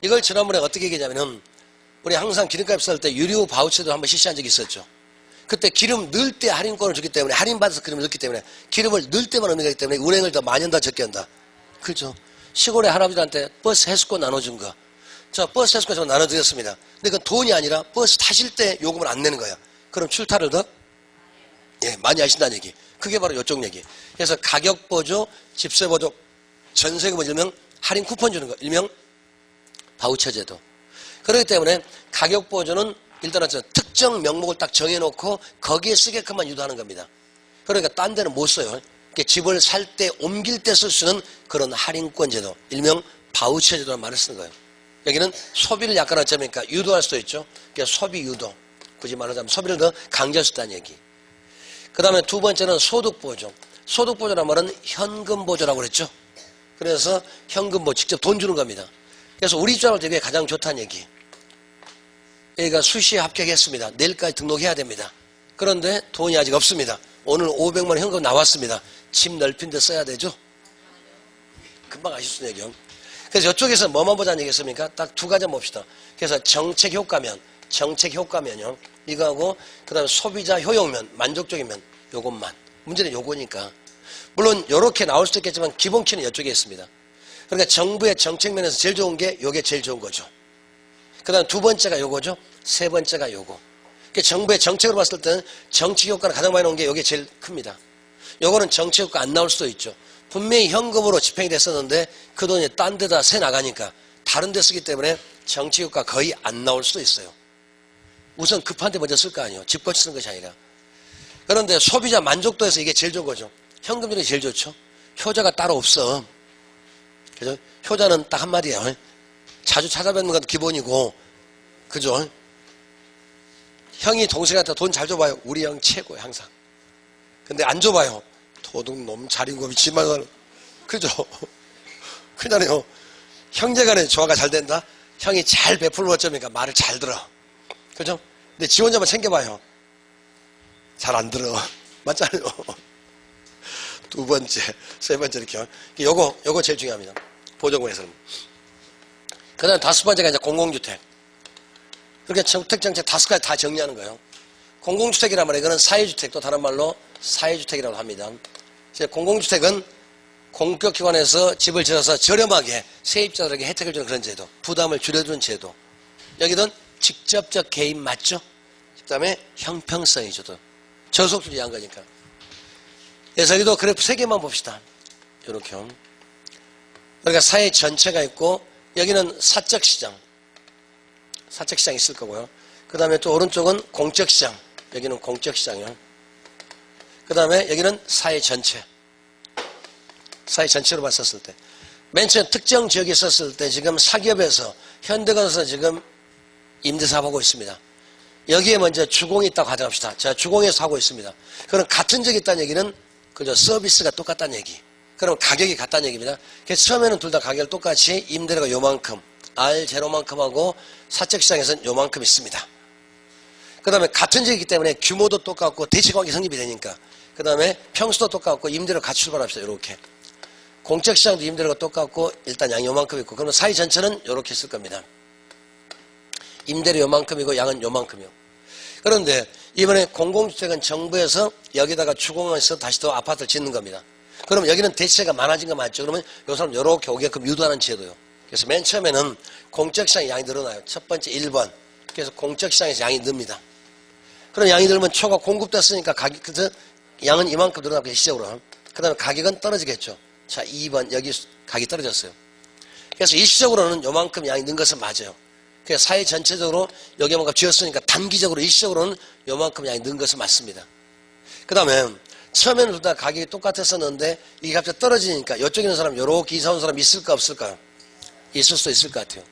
이걸 지난번에 어떻게 얘기했냐면은 우리 항상 기름값 쌀 때 유료 바우처도 한번 실시한 적이 있었죠. 그때 기름 넣을 때 할인권을 주기 때문에 할인받아서 기름을 넣기 때문에 기름을 넣을 때만 의미가 있기 때문에 운행을 더 많이 한다 적게 한다. 그렇죠. 시골의 할아버지한테 버스 해수권 나눠준 거. 저 버스 해수권 저 나눠드렸습니다. 근데 그건 돈이 아니라 버스 타실 때 요금을 안 내는 거야. 그럼 출타를 더 많이 하신다는 얘기. 그게 바로 이쪽 얘기. 그래서 가격 보조, 집세 보조, 전세금을 일명 할인 쿠폰 주는 거. 일명 바우처 제도. 그렇기 때문에 가격 보조는 일단은 특정 명목을 딱 정해놓고 거기에 쓰게끔만 유도하는 겁니다. 그러니까 딴 데는 못 써요. 그러니까 집을 살 때 옮길 때 쓸 수 있는 그런 할인권 제도, 일명 바우처 제도라는 말을 쓰는 거예요. 여기는 소비를 약간 어쩌니까 유도할 수도 있죠. 그러니까 소비 유도. 굳이 말하자면 소비를 더 강조할 수 있다는 얘기. 그 다음에 두 번째는 소득보조. 소득보조란 말은 현금보조라고 그랬죠. 그래서 현금보 직접 돈 주는 겁니다. 그래서 우리 입장을 되게 가장 좋다는 얘기. 여기가 수시에 합격했습니다. 내일까지 등록해야 됩니다. 그런데 돈이 아직 없습니다. 오늘 500만 원 현금 나왔습니다. 집 넓힌 데 써야 되죠? 금방 아실 수 있는 얘기요. 그래서 이쪽에서 뭐만 보자는 얘기겠습니까? 딱 두 가지 봅시다. 그래서 정책 효과면요. 이거하고 그 다음에 소비자 효용면, 만족적인 면, 요것만. 문제는 요거니까. 물론 요렇게 나올 수도 있겠지만 기본 키는 이쪽에 있습니다. 그러니까 정부의 정책면에서 제일 좋은 게 요게 제일 좋은 거죠. 그 다음 두 번째가 요거죠. 세 번째가 요거. 그러니까 정부의 정책으로 봤을 때는 정책 효과는 가장 많이 나온 게 요게 제일 큽니다. 요거는 정책 효과 안 나올 수도 있죠. 분명히 현금으로 집행이 됐었는데 그 돈이 딴 데다 새 나가니까 다른 데 쓰기 때문에 정책 효과 거의 안 나올 수도 있어요. 우선 급한 데 먼저 쓸 거 아니에요. 집 고치 쓰는 것이 아니라. 그런데 소비자 만족도에서 이게 제일 좋은 거죠. 현금 줄이 제일 좋죠. 효자가 따로 없어. 그죠? 효자는 딱 한마디야. 자주 찾아뵙는 건 기본이고, 그죠? 형이 동생한테 돈 잘 줘봐요. 우리 형 최고야, 항상. 근데 안 줘봐요. 도둑놈, 자린고, 미친말. 그죠? 그러잖아요. 형제간에 조화가 잘 된다? 형이 잘 베풀면 어쩌니까 말을 잘 들어. 그죠? 근데 지 혼자만 챙겨봐요. 잘 안 들어. 맞잖아요. 두 번째, 세 번째 이렇게. 요거 제일 중요합니다. 보조금에서는. 그 다음에 다섯 번째가 이제 공공주택. 그렇게 주택정책 다섯 가지 다 정리하는 거예요. 공공주택이란 말이에요. 이거는 사회주택, 또 다른 말로 사회주택이라고 합니다. 이제 공공주택은 공격기관에서 집을 지어서 저렴하게 세입자들에게 혜택을 주는 그런 제도, 부담을 줄여주는 제도. 여기는 직접적 개입 맞죠? 그 다음에 형평성이 줘도 저속주의 이해한 거니까. 그래서 여기도 그래프 세 개만 봅시다. 이렇게. 그러니까 사회 전체가 있고 여기는 사적시장. 사적시장이 있을 거고요. 그 다음에 또 오른쪽은 공적시장. 여기는 공적시장이요. 그 다음에 여기는 사회 전체. 사회 전체로 봤었을 때. 맨 처음 특정 지역에 있었을 때 지금 사기업에서 현대건설에서 지금 임대사업하고 있습니다. 여기에 먼저 주공이 있다고 가정합시다. 제가 주공에서 하고 있습니다. 그럼 같은 지역에 있다는 얘기는 그저 서비스가 똑같다는 얘기. 그럼 가격이 같다는 얘기입니다. 그래서 처음에는 둘 다 가격을 똑같이 임대료가 요만큼, R0만큼 하고 사적시장에서는 요만큼 있습니다. 그 다음에 같은 지역이기 때문에 규모도 똑같고 대치관계 성립이 되니까. 그 다음에 평수도 똑같고 임대료 같이 출발합시다. 이렇게. 공적시장도 임대료가 똑같고 일단 양이 요만큼 있고 그러면 사회 전체는 이렇게 쓸 겁니다. 임대료 요만큼이고 양은 요만큼이요. 그런데 이번에 공공주택은 정부에서 여기다가 주공해서 다시 또 아파트를 짓는 겁니다. 그럼 여기는 대체가 많아진 거 맞죠? 그러면 요 사람 요렇게 오게끔 유도하는 제도요. 그래서 맨 처음에는 공적시장에 양이 늘어나요. 첫 번째 1번. 그래서 공적시장에서 양이 늡니다. 그럼 양이 늘면 초가 공급됐으니까 가격, 그래서 양은 이만큼 늘어나고 시적으로. 그 다음에 가격은 떨어지겠죠. 자, 2번. 여기 가격이 떨어졌어요. 그래서 일시적으로는 요만큼 양이 는 것은 맞아요. 그래서 사회 전체적으로 여기만큼 쥐었으니까 단기적으로 일시적으로는 요만큼 양이 는 것은 맞습니다. 그 다음에 처음에는 둘 다 가격이 똑같았었는데 이게 갑자기 떨어지니까 이쪽에 있는 사람 요렇게 이사 온 사람 있을까 없을까요? 있을 수도 있을 것 같아요.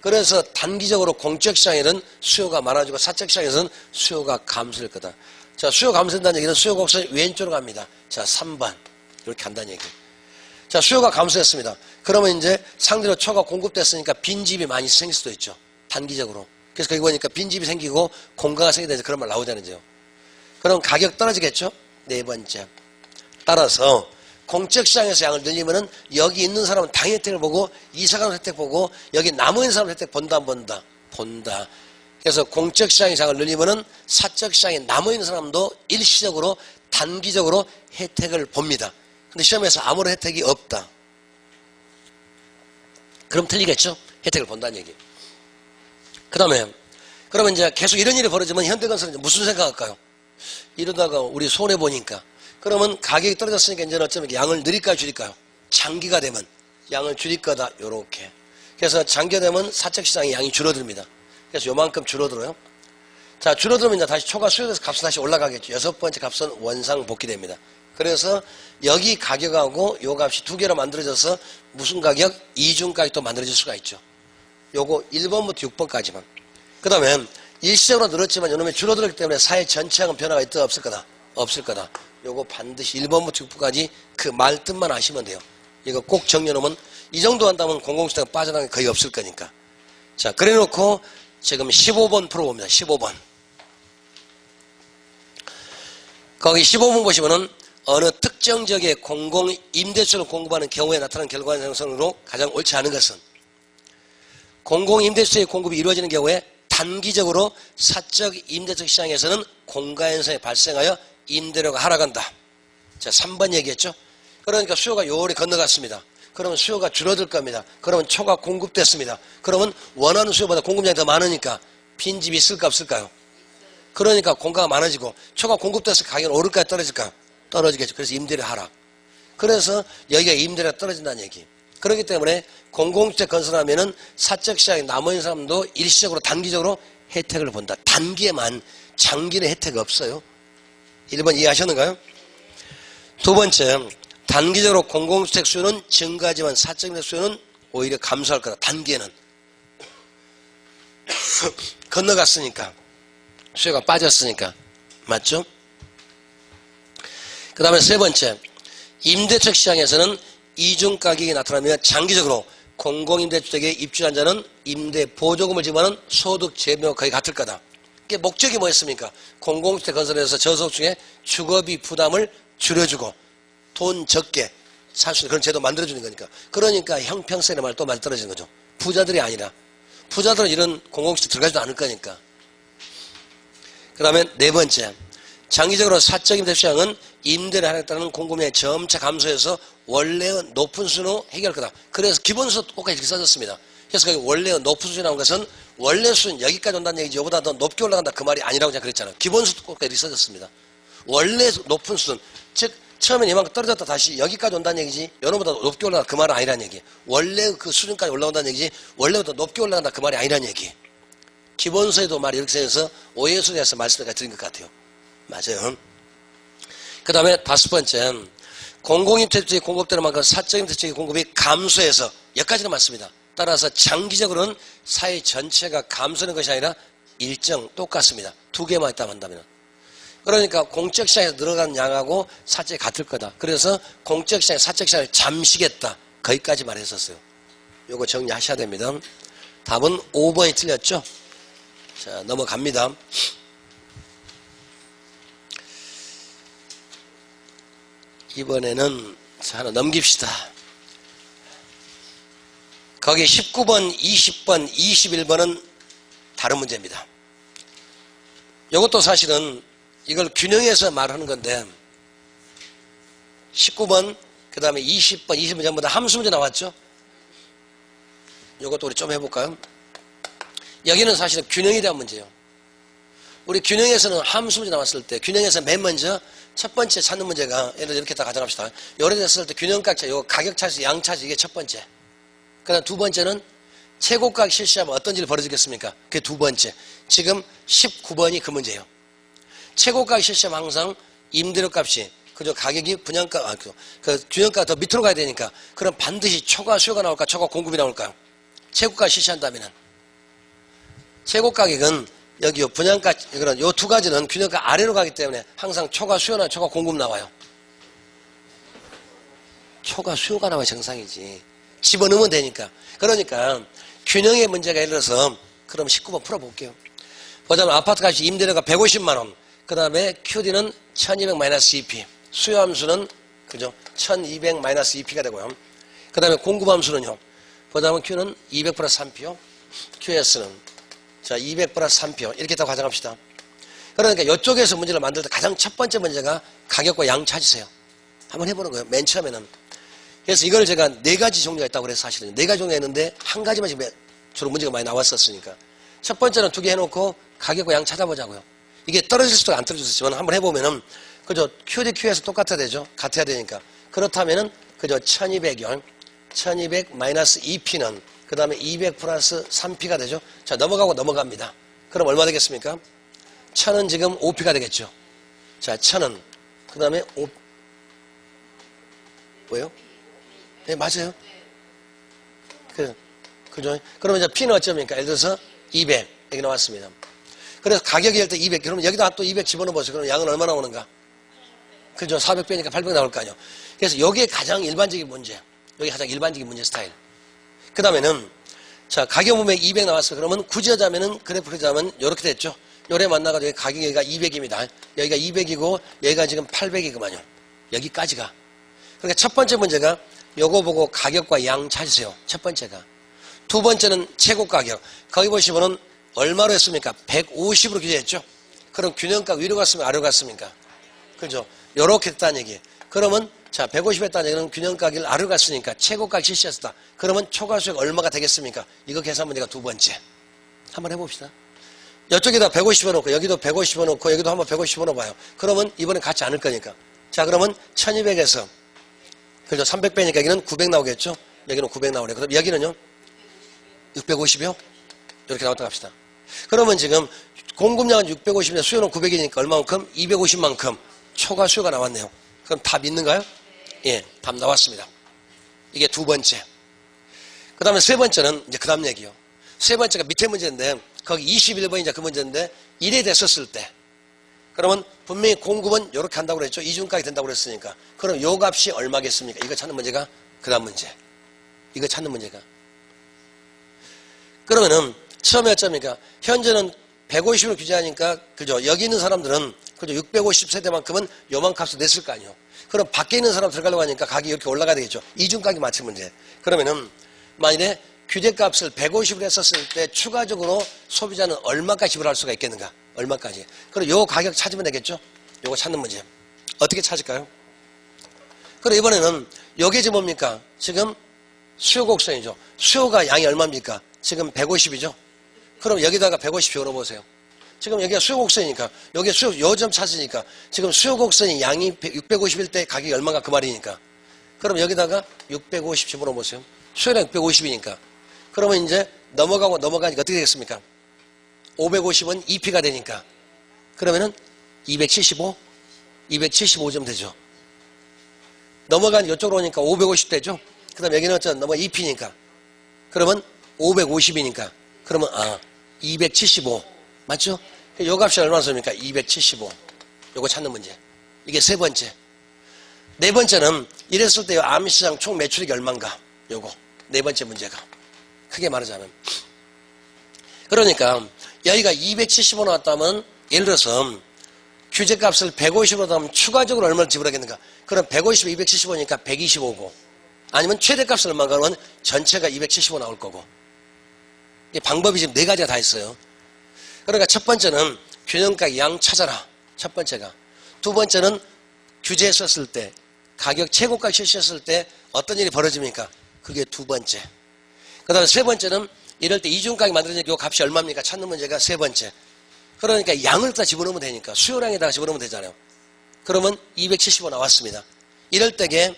그래서 단기적으로 공적시장에는 수요가 많아지고 사적시장에서는 수요가 감소할 거다. 자, 수요 감소한다는 얘기는 수요 곡선이 왼쪽으로 갑니다. 자, 3번. 이렇게 한다는 얘기예요. 자, 수요가 감소했습니다. 그러면 이제 상대로 초가 공급됐으니까 빈집이 많이 생길 수도 있죠. 단기적으로. 그래서 거기 보니까 빈집이 생기고 공가가 생기다 그런 말 나오잖아요. 그럼 가격 떨어지겠죠? 네 번째. 따라서 공적시장에서 양을 늘리면은 여기 있는 사람은 당의 혜택을 보고 이사가는 혜택 보고 여기 남은 사람 혜택 본다 안 본다? 본다. 그래서 공적시장에서 양을 늘리면은 사적시장에 남아있는 사람도 일시적으로 단기적으로 혜택을 봅니다. 근데 시험에서 아무런 혜택이 없다. 그럼 틀리겠죠? 혜택을 본다는 얘기. 그 다음에 그러면 이제 계속 이런 일이 벌어지면 현대건설은 무슨 생각할까요? 이러다가 우리 손해보니까 그러면 가격이 떨어졌으니까 이제는 어쩌면 양을 늘릴까요 줄일까요? 장기가 되면 양을 줄일 거다. 요렇게. 그래서 장기가 되면 사적시장의 양이 줄어듭니다. 그래서 요만큼 줄어들어요. 자, 줄어들면 이제 다시 초과 수요돼서 값은 다시 올라가겠죠. 여섯 번째 값은 원상복귀됩니다. 그래서 여기 가격하고 요 값이 두 개로 만들어져서 무슨 가격? 이중가격도 만들어질 수가 있죠. 요거 1번부터 6번까지만. 그 다음에 일시적으로 늘었지만 요놈이 줄어들었기 때문에 사회 전체하고는 변화가 있다 없을 거다? 없을 거다. 요거 반드시 1번부터 6번까지 그 말뜻만 아시면 돼요. 이거 꼭 정리해놓으면 이 정도 한다면 공공시대가 빠져나가는 게 거의 없을 거니까. 자, 그래 놓고 지금 15번 풀어봅니다. 15번. 거기 15번 보시면은 어느 특정 지역에 공공임대주를 공급하는 경우에 나타나는 결과 형성으로 가장 옳지 않은 것은 공공임대주의 공급이 이루어지는 경우에 단기적으로 사적 임대적 시장에서는 공가현상이 발생하여 임대료가 하락한다. 자, 3번 얘기했죠. 그러니까 수요가 요리 건너갔습니다. 그러면 수요가 줄어들 겁니다. 그러면 초가 공급됐습니다. 그러면 원하는 수요보다 공급량이 더 많으니까 빈집이 있을까 없을까요? 그러니까 공가가 많아지고 초가 공급돼서 가격은 오를까요 떨어질까요? 떨어지겠죠. 그래서 임대료 하락. 그래서 여기가 임대료가 떨어진다는 얘기. 그렇기 때문에 공공주택 건설하면은 사적 시장에 남은 사람도 일시적으로 단기적으로 혜택을 본다. 단기에만, 장기는 혜택이 없어요. 1번 이해하셨는가요? 두 번째, 단기적으로 공공주택 수요는 증가하지만 사적 임대 수요는 오히려 감소할 거다. 단기에는. 건너갔으니까. 수요가 빠졌으니까. 맞죠? 그 다음에 세 번째, 임대주택 시장에서는 이중가격이 나타나며 장기적으로 공공임대주택에 입주한 자는 임대 보조금을 지불하는 소득 제도와 거의 같을 거다. 이게 목적이 뭐였습니까? 공공주택 건설에서 저소득층의 주거비 부담을 줄여주고 돈 적게 살 수 있는 그런 제도 만들어주는 거니까. 그러니까 형평성의 말 또 많이 떨어지는 거죠. 부자들이 아니라. 부자들은 이런 공공주택 들어가지도 않을 거니까. 그 다음에 네 번째, 장기적으로 사적 임대 시장은 임대를 하락에 따른 공급량이 점차 감소해서 원래의 높은 수준으로 해결할 거다. 그래서 기본수 똑같이 이렇게 써졌습니다. 그래서 거기 원래의 높은 수준이 나온 것은 원래 수준 여기까지 온다는 얘기지 요보다 더 높게 올라간다 그 말이 아니라고 제가 그랬잖아요. 기본수 똑같이 이렇게 써졌습니다. 원래 높은 수준, 즉 처음엔 이만큼 떨어졌다 다시 여기까지 온다는 얘기지 여러분보다 높게 올라간다 그 말은 아니라는 얘기. 원래 그 수준까지 올라온다는 얘기지 원래보다 높게 올라간다 그 말이 아니라는 얘기. 기본서에도 말이 이렇게 써서 오해수에 대해서 말씀을 드린 것 같아요. 맞아요. 그 다음에 다섯 번째, 공공임대주택이 공급되는 만큼 사적임대주택의 공급이 감소해서 여기까지는 맞습니다. 따라서 장기적으로는 사회 전체가 감소하는 것이 아니라 일정 똑같습니다. 두 개만 있다 한다면. 그러니까 공적시장에서 늘어가는 양하고 사적이 같을 거다. 그래서 공적시장, 사적시장을 잠시겠다. 거기까지 말했었어요. 요거 정리하셔야 됩니다. 답은 5번이 틀렸죠? 자, 넘어갑니다. 이번에는 하나 넘깁시다. 거기 19번, 20번, 21번은 다른 문제입니다. 이것도 사실은 이걸 균형해서 말하는 건데 19번, 그 다음에 20번, 20번 전부 다 함수 문제 나왔죠? 이것도 우리 좀 해볼까요? 여기는 사실은 균형에 대한 문제예요. 우리 균형에서는 함수 문제 나왔을 때 균형에서 맨 먼저 첫 번째 찾는 문제가 예를 들어 이렇게 다 가져갑시다. 요래 됐을 때 균형가차, 요 가격 차수, 양 차수 이게 첫 번째. 그 다음 두 번째는 최고가격 실시하면 어떤 일이 벌어지겠습니까? 그게 두 번째. 지금 19번이 그 문제예요. 최고가격 실시하면 항상 임대료 값이 그죠? 가격이 분양가, 그 균형가가 더 밑으로 가야 되니까 그럼 반드시 초과 수요가 나올까? 초과 공급이 나올까요? 최고가격 실시한다면은. 최고가격은 여기 분양가, 이거는 요 두 가지는 균형가 아래로 가기 때문에 항상 초과 수요나 초과 공급 나와요. 초과 수요가 나와야 정상이지. 집어넣으면 되니까. 그러니까 균형의 문제가 예를 들어서 그럼 19번 풀어볼게요. 보자면 아파트 값이 임대료가 150만원. 그 다음에 QD는 1200-2P. 수요함수는 그죠? 1200-2P가 되고요. 그 다음에 공급함수는요. 보자면 Q는 200 플러스 3P요. QS는 자, 200 플러스 3표. 이렇게 다 가져갑시다. 그러니까 이쪽에서 문제를 만들 때 가장 첫 번째 문제가 가격과 양 찾으세요. 한번 해보는 거예요. 맨 처음에는. 그래서 이걸 제가 네 가지 종류가 있다고 그래서 사실은 네 가지 종류가 있는데 한 가지만 지금 주로 문제가 많이 나왔었으니까. 첫 번째는 두 개 해놓고 가격과 양 찾아보자고요. 이게 떨어질 수도 안 떨어질 수 있지만 한번 해보면은 그죠? QD, Q에서 똑같아야 되죠? 같아야 되니까. 그렇다면은 그죠? 1200요. 1200-2P는 그 다음에 200 플러스 3P가 되죠. 자, 넘어가고 넘어갑니다. 그럼 얼마 되겠습니까? 1000은 지금 OP가 되겠죠. 자, 1000은. 그 다음에 뭐예요? 네, 맞아요. 그죠? 그러면 이제 P는 어쩌니까? 예를 들어서 200. 여기 나왔습니다. 그래서 가격이 일 때 200. 그러면 여기다 또 200 집어넣어 보세요. 그럼 양은 얼마나 오는가? 그죠? 400 빼니까 800 나올 거 아니에요. 그래서 여기에 가장 일반적인 문제. 여기 가장 일반적인 문제 스타일. 그 다음에는, 자, 가격 보면 200 나왔어. 그러면 굳이 하자면은, 그래프를 하자면, 이렇게 됐죠. 요래 만나가지고 여기 가격이 여기가 200입니다. 여기가 200이고, 여기가 지금 800이구만요. 여기까지가. 그러니까 첫 번째 문제가 요거 보고 가격과 양 찾으세요. 첫 번째가. 두 번째는 최고 가격. 거기 보시면은 얼마로 했습니까? 150으로 규제했죠. 그럼 균형가 위로 갔습니까? 아래로 갔습니까? 그죠? 요렇게 됐다는 얘기. 그러면 자, 150 했다는 얘기는 균형가격을 아래로 갔으니까 최고가격 실시했다. 그러면 초과수익 얼마가 되겠습니까? 이거 계산 문제가 두 번째. 한번 해봅시다. 이쪽에다 150원 넣고 여기도 150원 넣고 여기도 한번 150원 넣어봐요. 그러면 이번엔 같지 않을 거니까. 자, 그러면 1200에서 그죠? 300 빼니까 여기는 900 나오겠죠? 여기는 900 나오네. 그럼 여기는요? 650이요? 이렇게 나왔다 갑시다. 그러면 지금 공급량은 650인데 수요는 900이니까 얼마만큼? 250만큼 초과 수요가 나왔네요. 그럼 답 있는가요? 예, 답 나왔습니다. 이게 두 번째. 그 다음에 세 번째는 이제 그 다음 얘기요. 세 번째가 밑에 문제인데 거기 21번이 이제 그 문제인데 1에 됐었을 때 그러면 분명히 공급은 이렇게 한다고 그랬죠. 이중가격이 된다고 그랬으니까. 그럼 요 값이 얼마겠습니까? 이거 찾는 문제가 그 다음 문제. 이거 찾는 문제가. 그러면은 처음에 어쩝니까? 현재는 150으로 규제하니까 그죠? 여기 있는 사람들은 그죠? 650세대만큼은 요만 값을 냈을 거 아니에요. 그럼 밖에 있는 사람 들어가려고 하니까 가격이 이렇게 올라가야 되겠죠. 이중가격이 맞춘 문제. 그러면은 만일에 규제값을 150으로 했었을 때 추가적으로 소비자는 얼마까지 지불할 수가 있겠는가? 얼마까지? 그럼 요 가격 찾으면 되겠죠? 요거 찾는 문제. 어떻게 찾을까요? 그럼 이번에는 요게 지금 뭡니까? 지금 수요 곡선이죠. 수요가 양이 얼마입니까? 지금 150이죠? 그럼 여기다가 150 열어보세요. 지금 여기가 수요 곡선이니까 여기 수요 요점 찾으니까 지금 수요 곡선이 양이 650일 때 가격이 얼마가 그 말이니까 그럼 여기다가 650 집어넣어보세요. 수요량 650이니까 그러면 이제 넘어가니까 어떻게 되겠습니까? 550은 2P가 되니까 그러면은 275점 되죠. 넘어가니까 이쪽으로 오니까 550 되죠. 그 다음에 여기는 어쩌면 넘어가 2P니까 그러면 550이니까 그러면 275 맞죠? 요 값이 얼마나 씁니까? 275 요거 찾는 문제. 이게 세 번째. 네 번째는 이랬을 때 암시장 총 매출액이 얼마인가? 요거 네 번째 문제가 크게 말하자면 그러니까 여기가 275 나왔다면 예를 들어서 규제값을 150으로 하면 추가적으로 얼마를 지불하겠는가? 그럼 150에 275니까 125고 아니면 최대값을 얼마인가 하면 전체가 275 나올 거고 이 방법이 지금 네 가지가 다 있어요. 그러니까 첫 번째는 균형가격 양 찾아라. 첫 번째가. 두 번째는 규제했었을 때 가격 최고가 실시했을 때 어떤 일이 벌어집니까? 그게 두 번째. 그 다음에 세 번째는 이럴 때 이중가격이 만들어지니까 이 값이 얼마입니까? 찾는 문제가 세 번째. 그러니까 양을 다 집어넣으면 되니까 수요량에다가 집어넣으면 되잖아요. 그러면 275 나왔습니다. 이럴 때게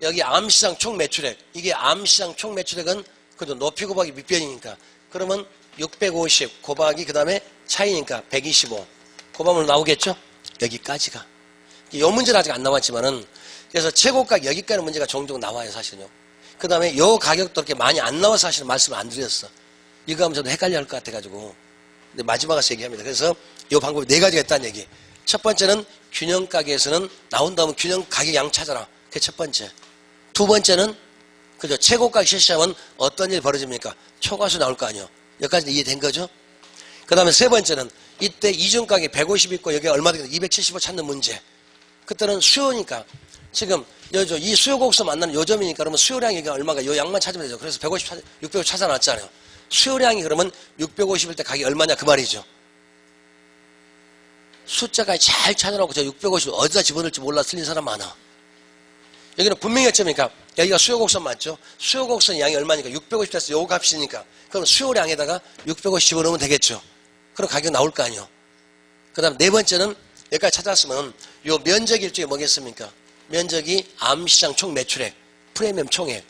여기 암시장 총 매출액 이게 암시장 총 매출액은 그래도 높이 곱하기 밑변이니까 그러면 650 곱하기 그 다음에 차이니까 125 곱하면 나오겠죠? 여기까지가. 이 문제는 아직 안 나왔지만은 그래서 최고가 여기까지 문제가 종종 나와요 사실은요. 그 다음에 이 가격도 이렇게 많이 안 나와서 사실은 말씀을 안 드렸어. 이거 하면 저도 헷갈려 할 것 같아가지고. 근데 마지막에 얘기합니다. 그래서 이 방법이 네 가지가 있다는 얘기. 첫 번째는 균형 가격에서는 나온다면 균형 가격 양 찾아라. 그게 첫 번째. 두 번째는 그죠? 최고가 실시하면 어떤 일이 벌어집니까? 초과수 나올 거 아니에요. 여기까지 이해된 거죠? 그 다음에 세 번째는 이때 이중가격 150 있고 여기 얼마 되겠다 275 찾는 문제. 그때는 수요니까 지금 이 수요 곡선 만나는 요점이니까 그러면 수요량이 얼마가 요 양만 찾으면 되죠. 그래서 650 찾아놨잖아요. 수요량이 그러면 650일 때 가격이 얼마냐 그 말이죠. 숫자가 잘 찾아놓고 저 650 어디다 집어넣을지 몰라 틀린 사람 많아. 여기는 분명히 어쩌니까 여기가 수요 곡선 맞죠? 수요 곡선 양이 얼마니까 650 됐어. 요 값이니까 그럼 수요량에다가 650 집어넣으면 되겠죠. 그럼 가격 나올 거 아니에요. 그 다음 네 번째는 여기까지 찾았으면 요 면적 일종이 뭐겠습니까? 면적이 암시장 총 매출액 프리미엄 총액.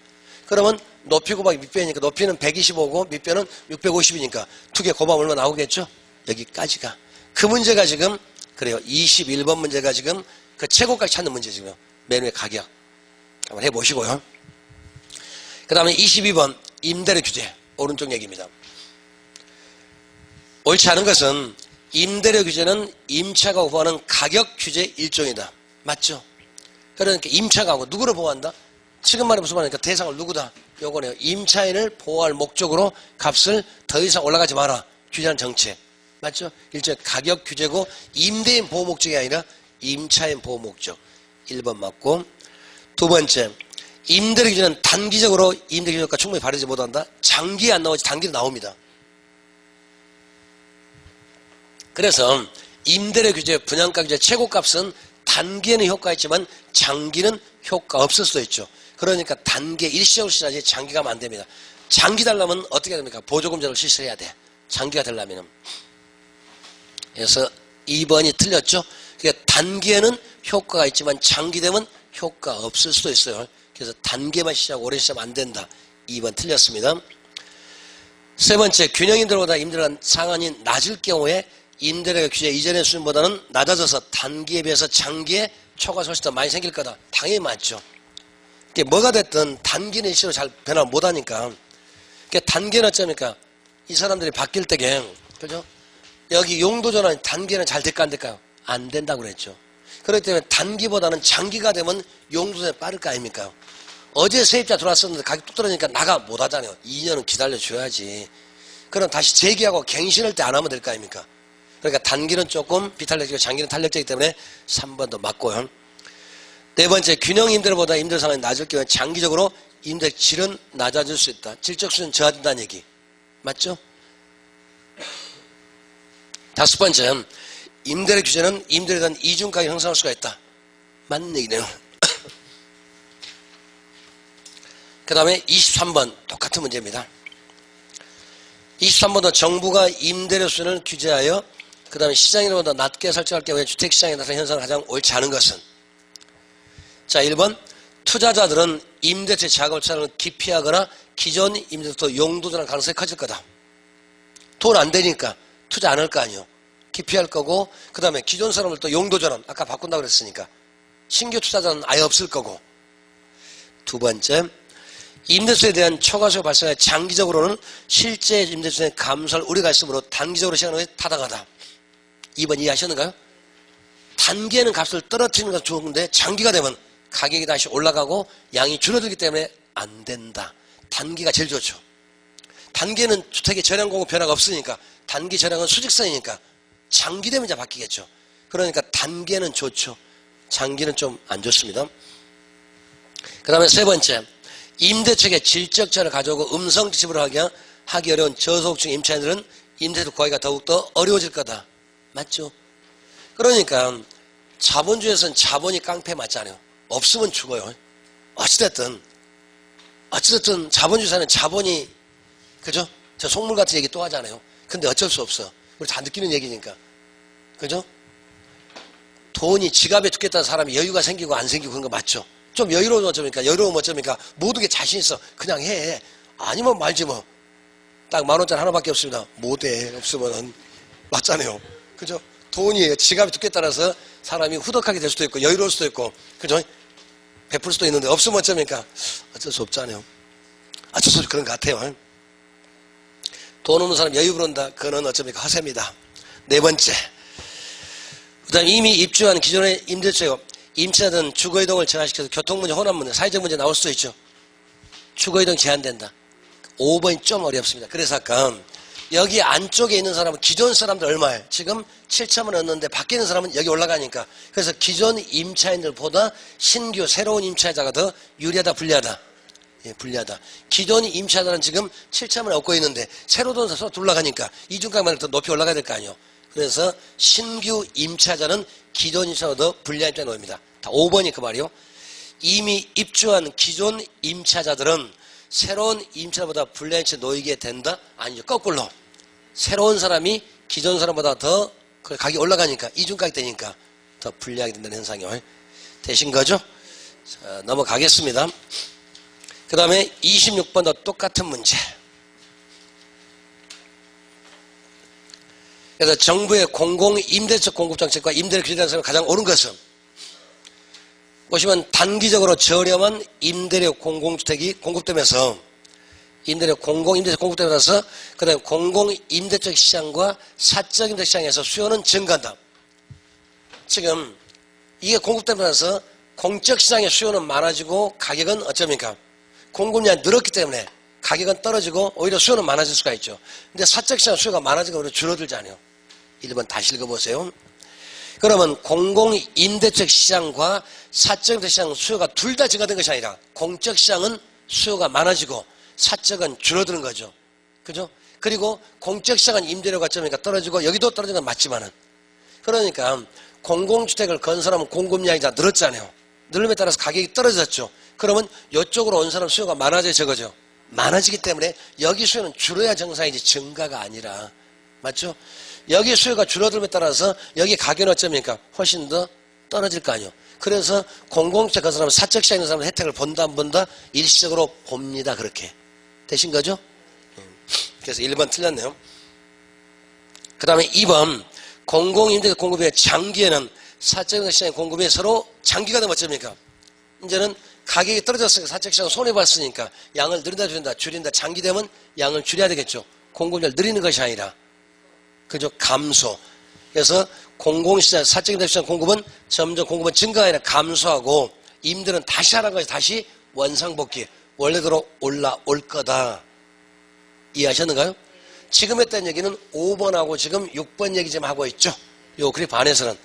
그러면 높이 곱하기 밑변이니까 높이는 125고 밑변은 650이니까 두 개 곱하면 얼마 나오겠죠? 여기까지가. 그 문제가 지금 그래요. 21번 문제가 지금 그 최고가를 찾는 문제 지금 맨 위에 가격 한번 해보시고요. 그 다음에 22번 임대료 규제 오른쪽 얘기입니다. 옳지 않은 것은 임대료 규제는 임차가 보호하는 가격 규제 일종이다. 맞죠? 그러니까 임차가 하고 누구를 보호한다? 지금 말해 무슨 말이니까 대상을 누구다? 요거네요. 임차인을 보호할 목적으로 값을 더 이상 올라가지 마라. 규제하는 정책. 맞죠? 일종의 가격 규제고 임대인 보호 목적이 아니라 임차인 보호 목적. 1번 맞고. 두 번째, 임대료 규제는 단기적으로 임대료 효과가 충분히 발휘하지 못한다. 장기에 안 나오지 단기로 나옵니다. 그래서 임대료 규제, 분양가 규제 최고값은 단기에는 효과가 있지만 장기는 효과 없을 수도 있죠. 그러니까 단기에 일시적으로 시작하지 장기가 하면 안 됩니다. 장기 달라면 어떻게 해야 됩니까? 보조금제를 실시해야 돼. 장기가 되려면. 그래서 2번이 틀렸죠. 그러니까 단기에는 효과가 있지만 장기 되면 효과 없을 수도 있어요. 그래서 단계만 시작, 오래 시작하면 안 된다. 2번 틀렸습니다. 세 번째, 균형임대료보다 임대료가 상한이 낮을 경우에 임대료가 규제 이전의 수준보다는 낮아져서 단기에 비해서 장기에 초과가 훨씬 더 많이 생길 거다. 당연히 맞죠. 뭐가 됐든 단기는 일시로 잘 변화 못하니까. 단계는 어쩌니까 이 사람들이 바뀔 때게 그죠? 여기 용도 전환 단계는 잘 될까 안 될까요? 안 된다고 그랬죠. 그렇기 때문에 단기보다는 장기가 되면 용도 전환이 빠를 거 아닙니까? 어제 세입자 들어왔었는데 가격 뚝 떨어지니까 나가 못 하잖아요. 2년은 기다려줘야지. 그럼 다시 재기하고 갱신할 때 안 하면 될 거 아닙니까? 그러니까 단기는 조금 비탄력적이고 장기는 탄력적이기 때문에 3번도 맞고요. 네 번째, 균형 임대료보다 임대료 상한이 낮을 경우에 장기적으로 임대 질은 낮아질 수 있다. 질적 수준은 저하된다는 얘기. 맞죠? 다섯 번째, 임대료 규제는 임대료에 대한 이중가격 형성할 수가 있다. 맞는 얘기네요. 그 다음에 23번 똑같은 문제입니다. 23번도 정부가 임대료 수준을 규제하여 그 다음에 시장이보다 낮게 설정할 경우에 주택시장에 나타나는 현상을 가장 옳지 않은 것은 자 1번 투자자들은 임대차 자금을 차는 기피하거나 기존 임대부터 용도 전환 가능성이 커질 거다. 돈 안 되니까 투자 안 할 거 아니에요. 기피할 거고 그 다음에 기존 사람을 또 용도 전환 아까 바꾼다고 그랬으니까 신규 투자자는 아예 없을 거고 두 번째 임대수에 대한 초과수가 발생해 장기적으로는 실제 임대수의 감소할 우려가 있으므로 단기적으로 시행하는 것이 타당하다. 2번 이해하셨는가요? 단기에는 값을 떨어뜨리는 것은 좋은데 장기가 되면 가격이 다시 올라가고 양이 줄어들기 때문에 안 된다. 단기가 제일 좋죠. 단기에는 주택의 절약공고 변화가 없으니까 단기 절약은 수직선이니까 장기 되면 이제 바뀌겠죠. 그러니까 단기에는 좋죠. 장기는 좀 안 좋습니다. 그 다음에 세 번째 임대책의 질적 차를 가져오고 음성 지급을 하기 어려운 저소득층 임차인들은 임대료 구하기가 더욱더 어려워질 거다. 맞죠? 그러니까 자본주의에서는 자본이 깡패 맞잖아요. 없으면 죽어요. 어찌됐든 자본주의 사는 자본이 그죠? 저 속물 같은 얘기 또 하잖아요. 근데 어쩔 수 없어. 우리 다 느끼는 얘기니까. 그죠? 돈이 지갑에 두겠다는 사람이 여유가 생기고 안 생기고 그런 거 맞죠? 좀 여유로우면 어쩌니까 여유로우면 어쩌니까 모든 게 자신 있어. 그냥 해. 아니면 말지 뭐. 딱 10,000원짜리 하나밖에 없습니다. 못해. 없으면은. 맞잖아요. 그죠? 돈이 지갑에 두겠다라서 사람이 후덕하게 될 수도 있고 여유로울 수도 있고 그죠? 베풀 수도 있는데 없으면 어쩌니까 어쩔 수 없잖아요. 어쩔 수 없이 그런 것 같아요. 돈 없는 사람 여유 부른다. 그거는 어쩌니까 허세입니다. 네 번째. 그 다음 이미 입주한 기존의 임대차요. 임차든 주거이동을 제한시켜서 교통문제, 혼합문제, 사회적 문제 나올 수도 있죠. 주거이동 제한된다. 5번이 좀 어렵습니다. 그래서 아까 여기 안쪽에 있는 사람은 기존 사람들 얼마예요? 지금 7천만 원였는데 밖에 있는 사람은 여기 올라가니까 그래서 기존 임차인들보다 신규 새로운 임차자가 더 유리하다 불리하다? 예, 불리하다. 기존 임차자는 지금 7천만 원 얻고 있는데 새로 들어온 사람 올라가니까 이중가격만 더 높이 올라가야 될 거 아니에요. 그래서 신규 임차자는 기존 임차자보다 더 불리한 입장에 놓입니다. 다 5번이 그 말이요. 이미 입주한 기존 임차자들은 새로운 임차자보다 불리한 입장에 놓이게 된다? 아니죠. 거꾸로. 새로운 사람이 기존 사람보다 더 가격이 올라가니까 이중가격 되니까 더 불리하게 된다는 현상이 되신 거죠? 자, 넘어가겠습니다. 그 다음에 26번도 똑같은 문제. 그래서 정부의 공공임대차 공급정책과 임대료 규제 대상에서 가장 옳은 것은 보시면 단기적으로 저렴한 임대료 공공주택이 공급되면서 임대료 공공임대차 공급되면서 그다음에 공공임대적 시장과 사적 임대 시장에서 수요는 증가한다. 지금 이게 공급되면서 공적 시장의 수요는 많아지고 가격은 어쩝니까? 공급량이 늘었기 때문에 가격은 떨어지고 오히려 수요는 많아질 수가 있죠. 근데 사적 시장 수요가 많아지고 오히려 줄어들잖아요. 1번 다시 읽어보세요. 그러면 공공임대적 시장과 사적 임대 시장 수요가 둘 다 증가된 것이 아니라 공적 시장은 수요가 많아지고 사적은 줄어드는 거죠. 그죠? 그리고 공적 시장은 임대료가 점이니까 떨어지고 여기도 떨어지는 건 맞지만은 그러니까 공공주택을 건설하면 공급량이 다 늘었잖아요. 늘음에 따라서 가격이 떨어졌죠. 그러면 이쪽으로 온 사람 수요가 많아져야 저거죠. 많아지기 때문에 여기 수요는 줄어야 정상이지 증가가 아니라 맞죠? 여기 수요가 줄어들음에 따라서 여기 가격은 어쩌니까 훨씬 더 떨어질 거 아니에요. 그래서 공공주택 건설하면 사적 시장에 있는 사람은 혜택을 본다 안 본다 일시적으로 봅니다. 그렇게 되신 거죠? 그래서 1번 틀렸네요. 그 다음에 2번 공공임대 공급의 장기에는 사적 시장의 공급이 서로 장기가 되면 어쩝니까? 이제는 가격이 떨어졌으니까 사적 시장은 손해봤으니까 양을 늘린다 줄인다 장기되면 양을 줄여야 되겠죠. 공급량을 늘리는 것이 아니라 그죠? 감소. 그래서 공공시장 사적 시장 공급은 점점 공급은 증가가 아니라 감소하고 임대는 다시 하라는 것이 다시 원상복귀 원래대로 올라올 거다. 이해하셨는가요? 지금 했던 얘기는 5번하고 지금 6번 얘기 좀 하고 있죠. 요 그래프 안에서는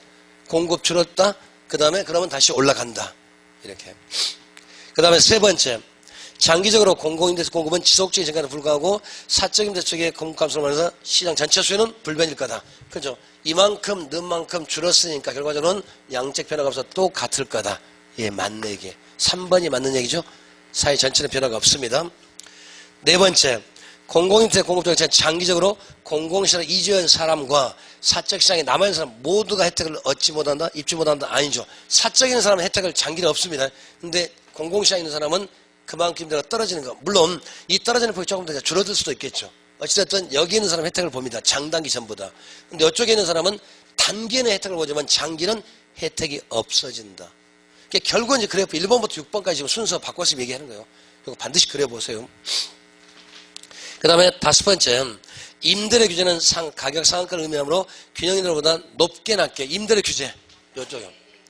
공급 줄었다. 그 다음에 그러면 다시 올라간다. 이렇게. 그 다음에 세 번째. 장기적으로 공공임대 공급은 지속적인 증가에 불과하고 사적 임대 쪽의 공급 감소로 말해서 시장 전체 수요는 불변일 거다. 그죠? 이만큼 는 만큼 줄었으니까 결과적으로는 양적 변화가 없어 또 같을 거다. 예, 맞네 이게. 3번이 맞는 얘기죠. 사회 전체는 변화가 없습니다. 네 번째. 공공임대 공급 쪽에 장기적으로 공공시장에 이주한 사람과 사적 시장에 남아있는 사람 모두가 혜택을 얻지 못한다? 입지 못한다? 아니죠. 사적에 있는 사람은 혜택을 장기는 없습니다. 근데 공공시장에 있는 사람은 그만큼 임대가 떨어지는 거. 물론 이 떨어지는 폭이 조금 더 줄어들 수도 있겠죠. 어찌됐든 여기 있는 사람은 혜택을 봅니다. 장단기 전보다. 근데 이쪽에 있는 사람은 단기에는 혜택을 보지만 장기는 혜택이 없어진다. 그러니까 결국은 이제 그래프 1번부터 6번까지 지금 순서 바꿔서 얘기하는 거예요. 이거 반드시 그려보세요. 그 다음에 다섯 번째, 임대료 규제는 가격 상한가를 의미하므로 균형임대료보다 높게 낮게 임대료 규제 이쪽이요.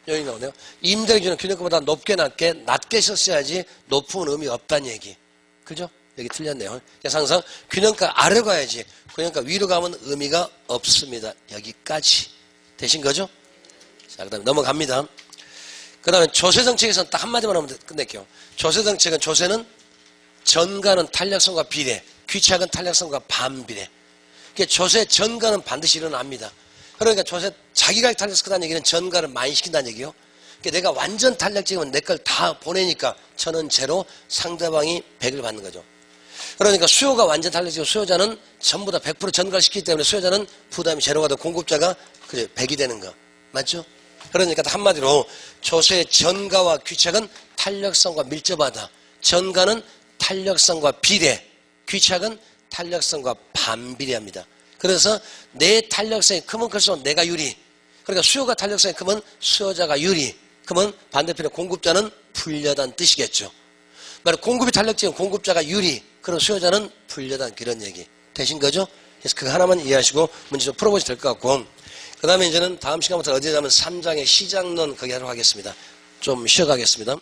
여기 나오네요. 임대료 규제는 균형가보다 높게 낮게 썼어야지 높은 의미가 없다는 얘기. 그죠? 여기 틀렸네요. 그래서 항상 균형가 아래로 가야지 균형가 위로 가면 의미가 없습니다. 여기까지 되신 거죠? 자, 그 다음에 넘어갑니다. 그 다음에 조세정책에서는 딱 한마디만 하면 끝낼게요. 조세정책은 조세는 전가는 탄력성과 비례, 귀착은 탄력성과 반비례. 그러니까 조세 전가는 반드시 일어납니다. 그러니까 조세 자기가 탄력성 크다는 얘기는 전가를 많이 시킨다는 얘기요. 그러니까 내가 완전 탄력적이면 내 걸 다 보내니까 저는 제로 상대방이 100을 받는 거죠. 그러니까 수요가 완전 탄력적이고 수요자는 전부 다 100% 전가를 시키기 때문에 수요자는 부담이 제로가 되고 공급자가 100이 되는 거. 맞죠? 그러니까 한마디로 조세의 전가와 귀착은 탄력성과 밀접하다. 전가는 탄력성과 비례, 귀착은 탄력성과 반비례합니다. 그래서 내 탄력성이 크면 클수록 내가 유리. 그러니까 수요가 탄력성이 크면 수요자가 유리. 그러면 반대편에 공급자는 불리하다는 뜻이겠죠. 말해 공급이 탄력적이면 공급자가 유리. 그럼 수요자는 불리하다는 그런 얘기. 되신 거죠? 그래서 그거 하나만 이해하시고 문제 좀 풀어보시면 될 것 같고 그 다음에 이제는 다음 시간부터 어디에 가면 3장의 시장론 거기 하도록 하겠습니다. 좀 쉬어가겠습니다.